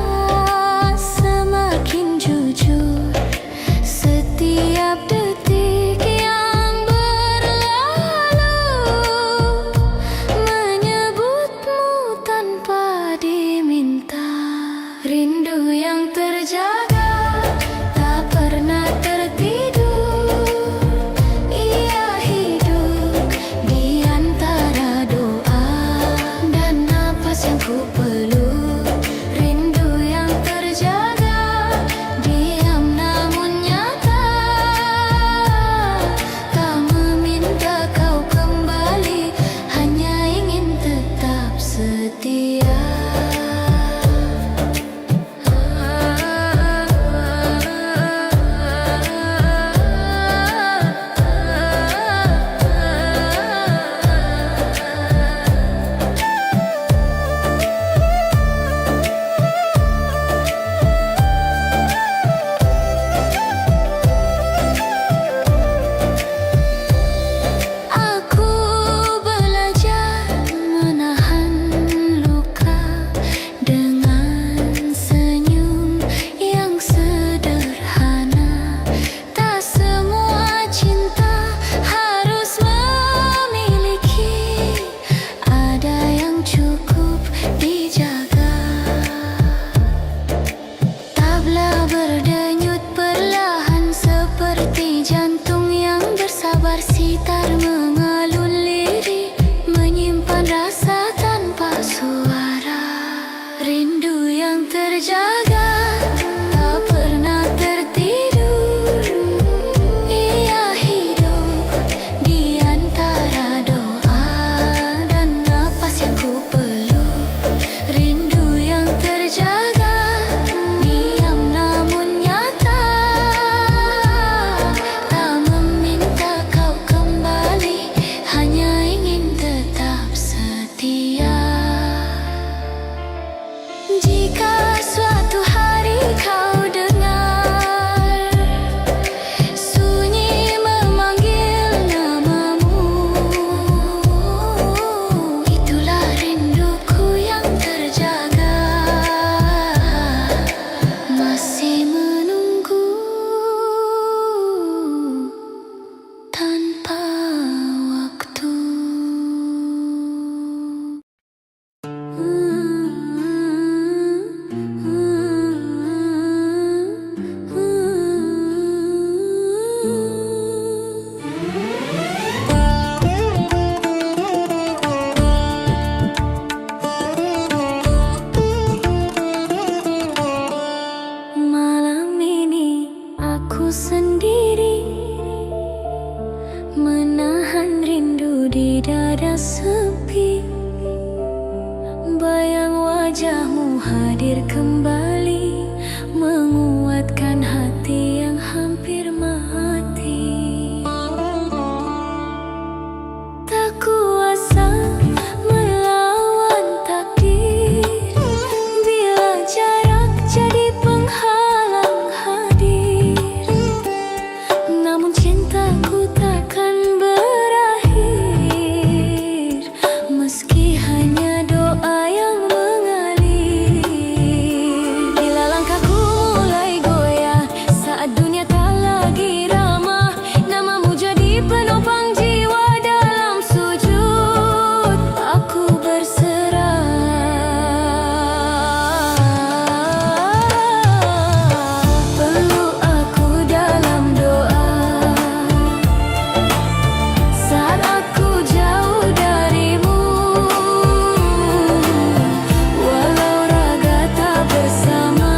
semakin jujur. Setiap detik yang berlalu menyebutmu tanpa diminta. Rindu yang terjaga tak pernah tertidur, ia hidup di dada sepi. Bayang wajahmu hadir kembali, menguatkan hati yang hampir mati. Tak kuasa melawan takdir, bila jarak jadi penghalang hadir. Namun cintaku takkan berakhir, meski hanya doa yang mengalir. Bila langkahku mulai goyah saat dunia tak lagi ramah, namamu jadi penopang jiwa. Dalam sujud aku berserah. Peluk aku dalam doa saat aku jauh darimu. Walau raga tak bersama,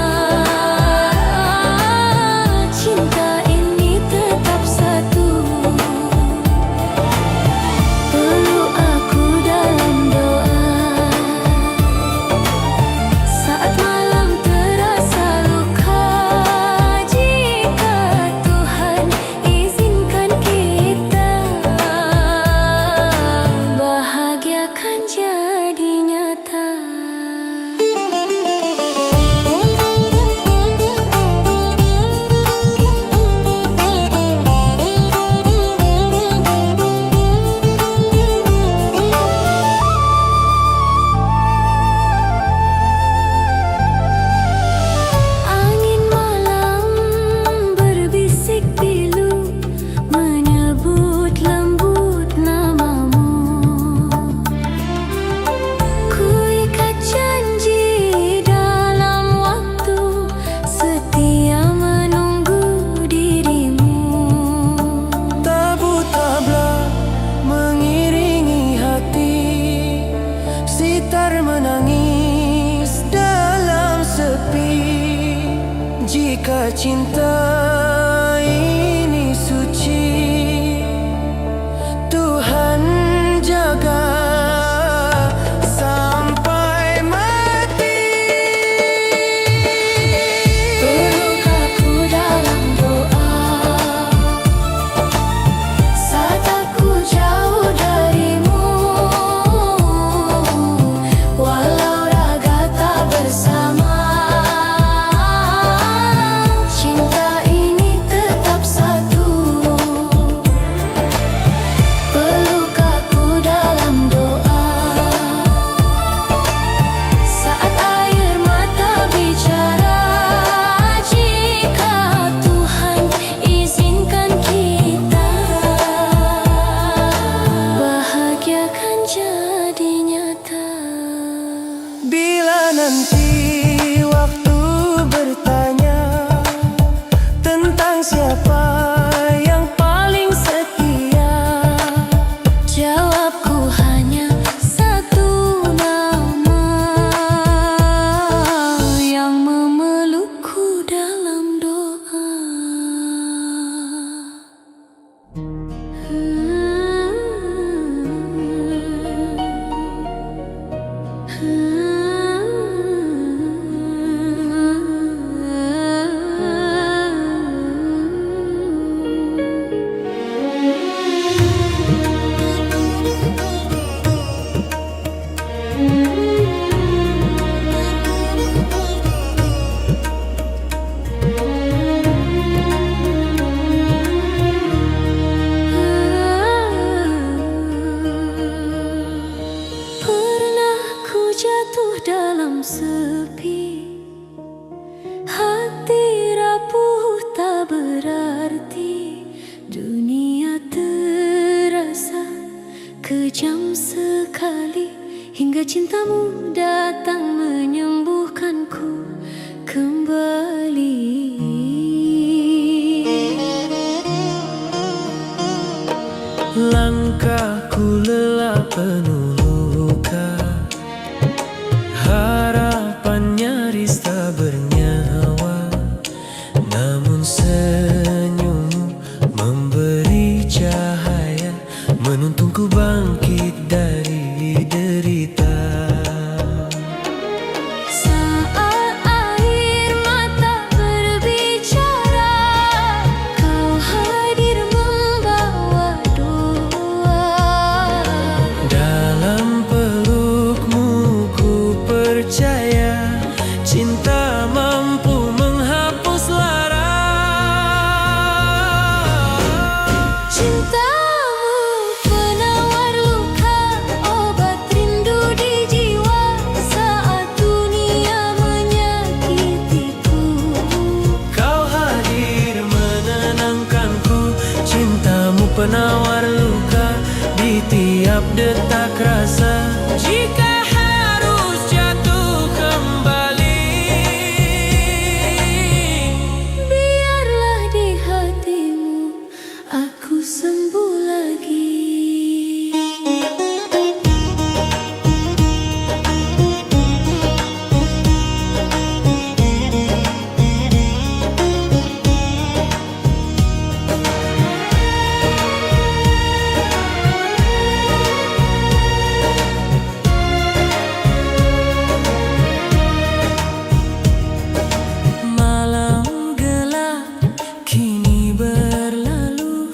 cinta ini tetap satu. Peluk aku dalam doa saat malam terasa luka. Jika Tuhan izinkan kita, bahagia kan jadi nyata. Angin malam berbisik pilu, menyebut lembut namamu. Ku ikat janji dalam waktu, setia menunggu dirimu. Tabu tabla mengiringi hati, sitar menangis dalam sepi. Jika cinta ini suci, Tuhan jaga sampai mati. Peluk aku dalam doa saat aku jauh darimu. Walau raga tak bersama, cinta ini tetap satu. Peluk aku dalam doa saat air mata bicara. Jika Tuhan izinkan kita, bahagia kan jadi nyata. Bila nanti waktu bertanya tentang siapa yang paling setia, Jawabku hanya satu nama, yang memelukku dalam doa. Pernah ku jatuh dalam sepi, hati rapuh tak berarti. Dunia terasa kejam sekali, hingga cintamu datang menyembuhkanku kembali. langkahku lelah penuh luka, harapan nyaris tak bernyawa. Namun senyummu memberi cahaya, menuntunku bangkit dari derita. Saat air mata berbicara, kau hadir membawa doa. Dalam pelukmu ku percaya, cinta mampu menghapus lara. Cintamu penawar luka, obat rindu di jiwa saat dunia menyakitiku. Kau hadir menenangkanku, cintamu penawar luka di tiap detak rasa. Jika harus jatuh kembali, Biarlah di hatimu aku sembuh lagi. malam gelap kini berlalu,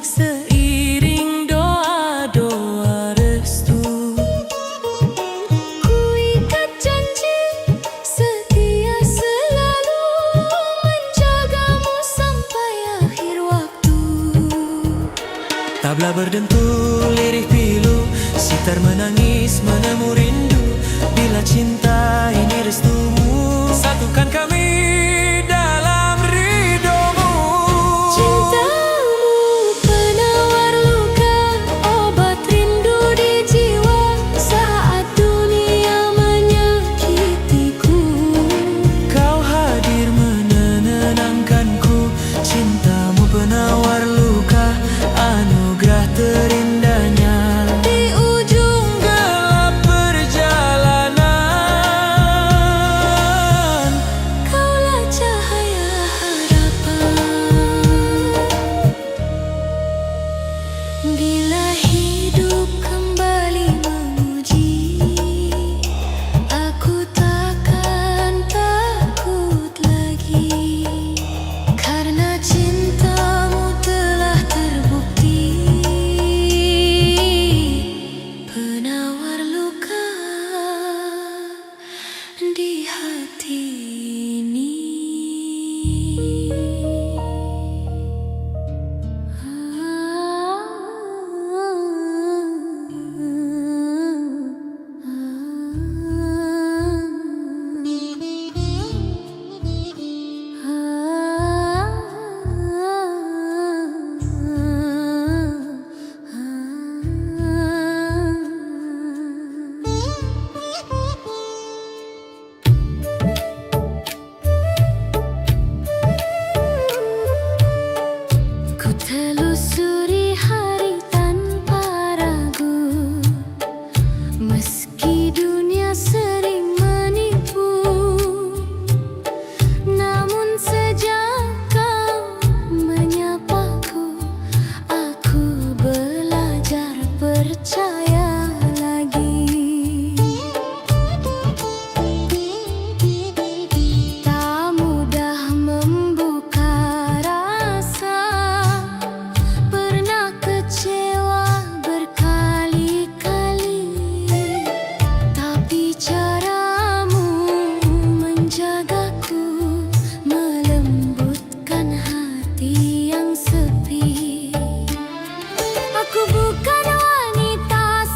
seiring doa-doa restu. Ku ikat janji setia selalu menjagamu sampai akhir waktu. Tabla berdentul lirih pilu, sitar menangis menemu rindu. Bila cinta ini restumu, satukan kami dalam ridhomu. Cintamu penawar luka, obat rindu di jiwa saat dunia menyakitiku. Kau hadir menenangkanku, cintamu penawar luka, anugerah terindahnya di ujung gelap perjalanan. Kaulah cahaya harapan. Bila hidup kembali menguji, aku takkan takut lagi, karena cintamu telah terbukti penawar luka di hati ini. Ku telusuri hari tanpa ragu, meski dunia sering menipu. Namun sejak kau menyapaku, aku belajar percaya lagi. Tak mudah membuka rasa, pernah kecewa berkali-kali, tapi caramu menjagaku melembutkan hati yang sepi. Aku bukan wanita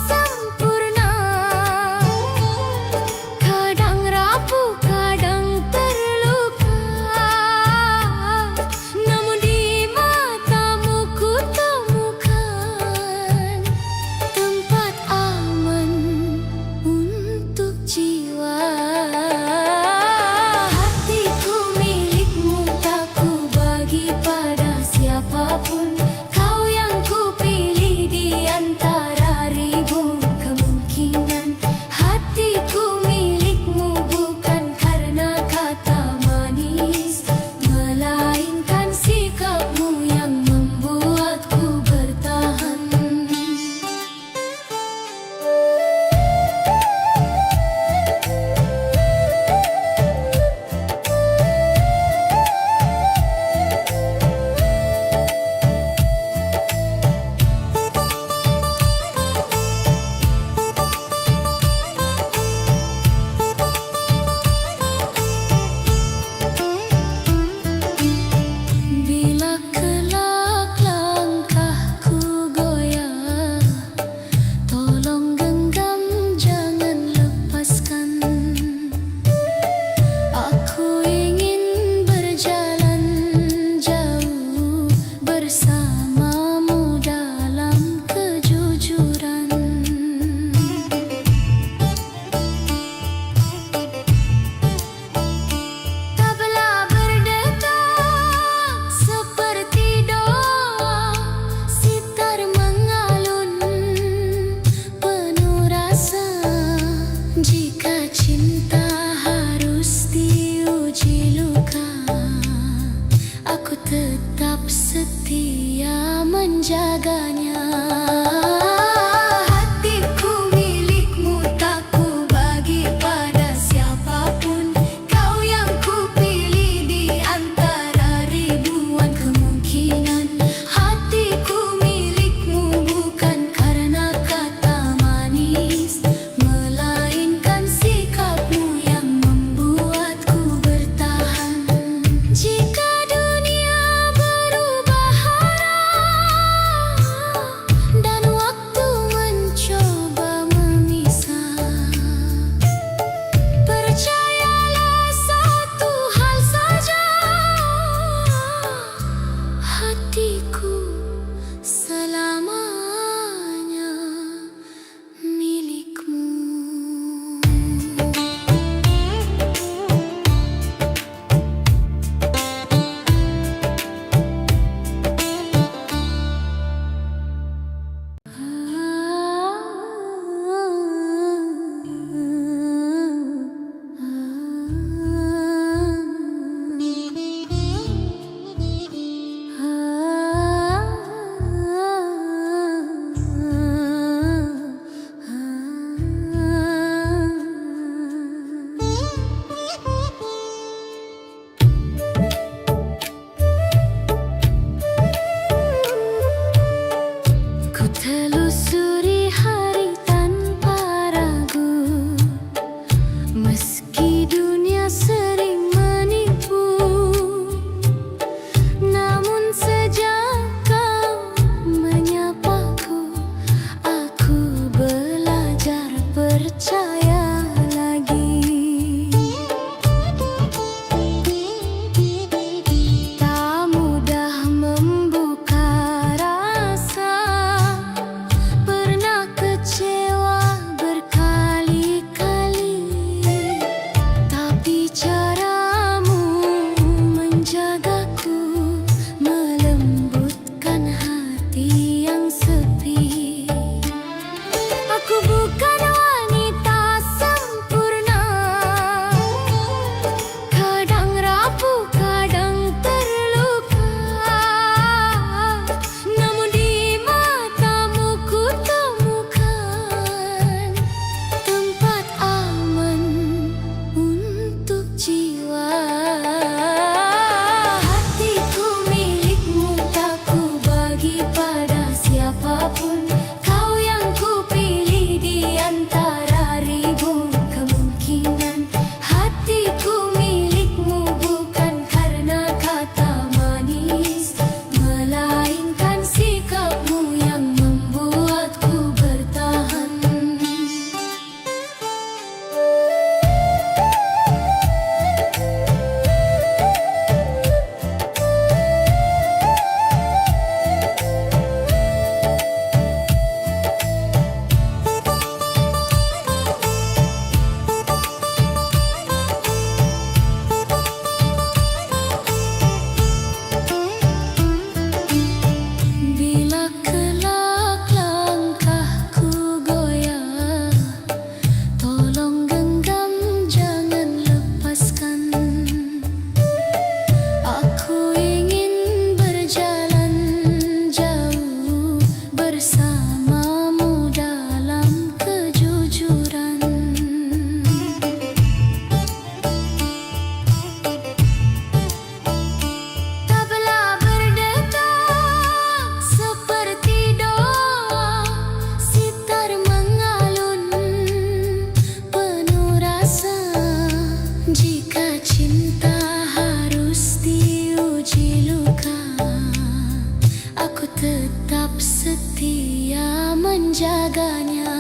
adanya.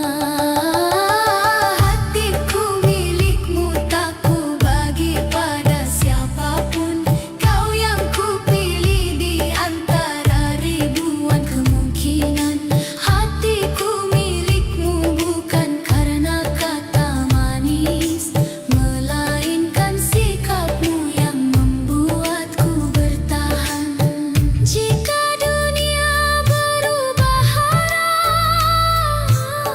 Hatiku milikmu, tak ku bagi pada siapapun. Kau yang ku pilih di antara ribuan kemungkinan. Hatiku milikmu bukan karena kata manis, melainkan sikapmu yang membuatku bertahan. Jika dunia berubah arah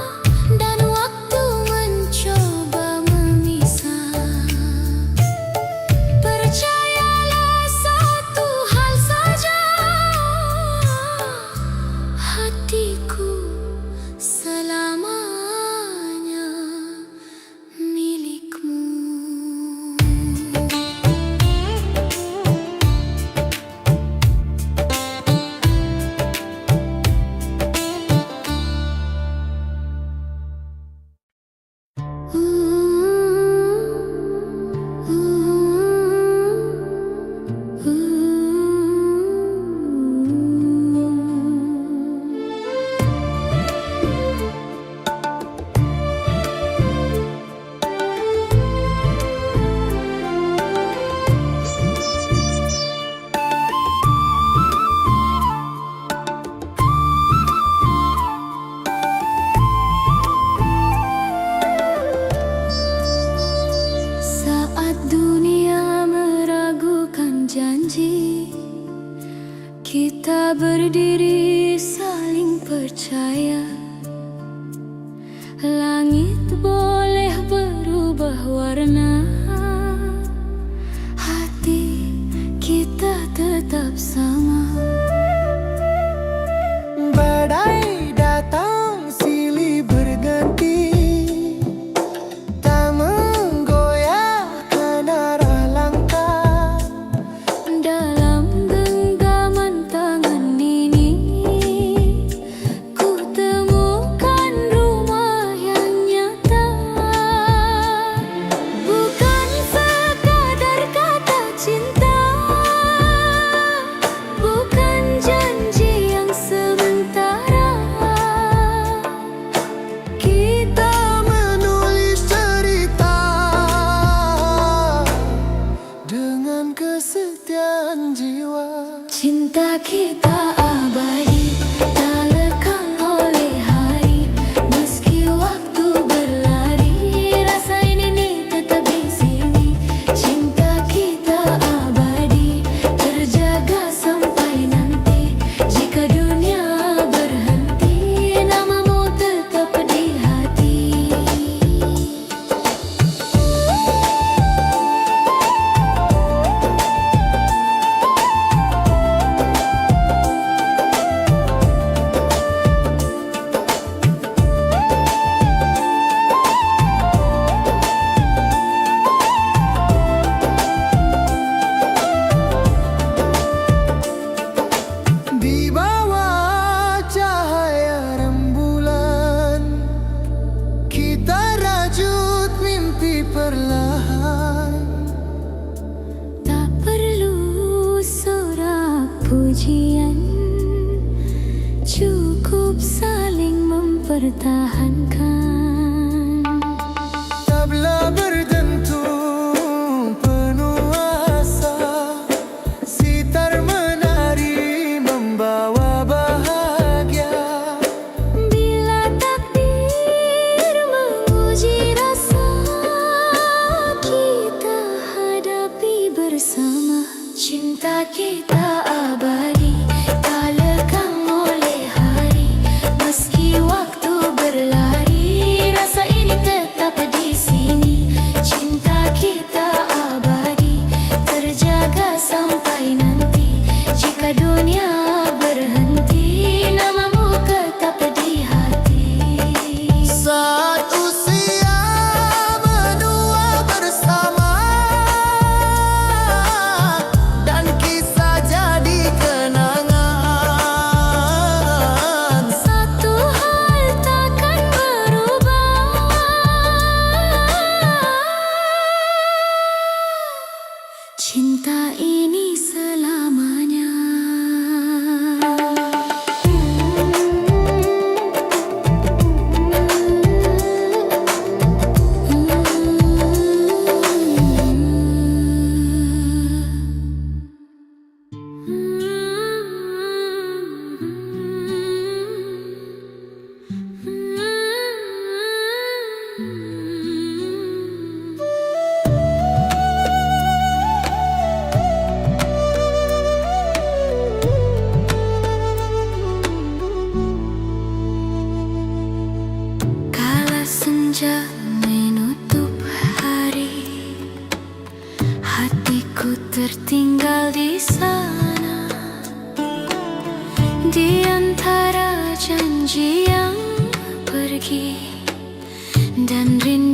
dan waktu mencoba memisah, percayalah satu hal saja, hatiku selamanya milikmu. Saat dunia meragukan janji, kita berdiri saling percaya. Langit boleh berubah warna, hati kita tetap sama. Badai datang silih berganti, tak menggoyahkan arah langkah. Dalam genggaman tangan ini, ku temukan rumah yang nyata. Bukan sekadar kata cinta, bukan janji yang sementara. Kita menulis cerita dengan kesetiaan jiwa. Cinta kita abadi, tak lekang oleh hari. Meski waktu berlari, rasa ini tetap di sini. Cinta kita abadi, terjaga sampai nanti. Jika dunia berhenti, namamu tetap di hati. Di bawah cahaya rembulan, kita rajut mimpi perlahan. Tak perlu sorak pujian, cukup saling mempertahankan. Tabla berdentum penuh asa, sitar menari membawa bahagia. Bila takdir menguji rasa, kita hadapi bersama. Cinta kita abadi, tak lekang oleh hari. Meski waktu berlari, rasa ini tetap di sini. senja menutup hari, hatiku tertinggal di sana, di antara janji yang pergi dan rindu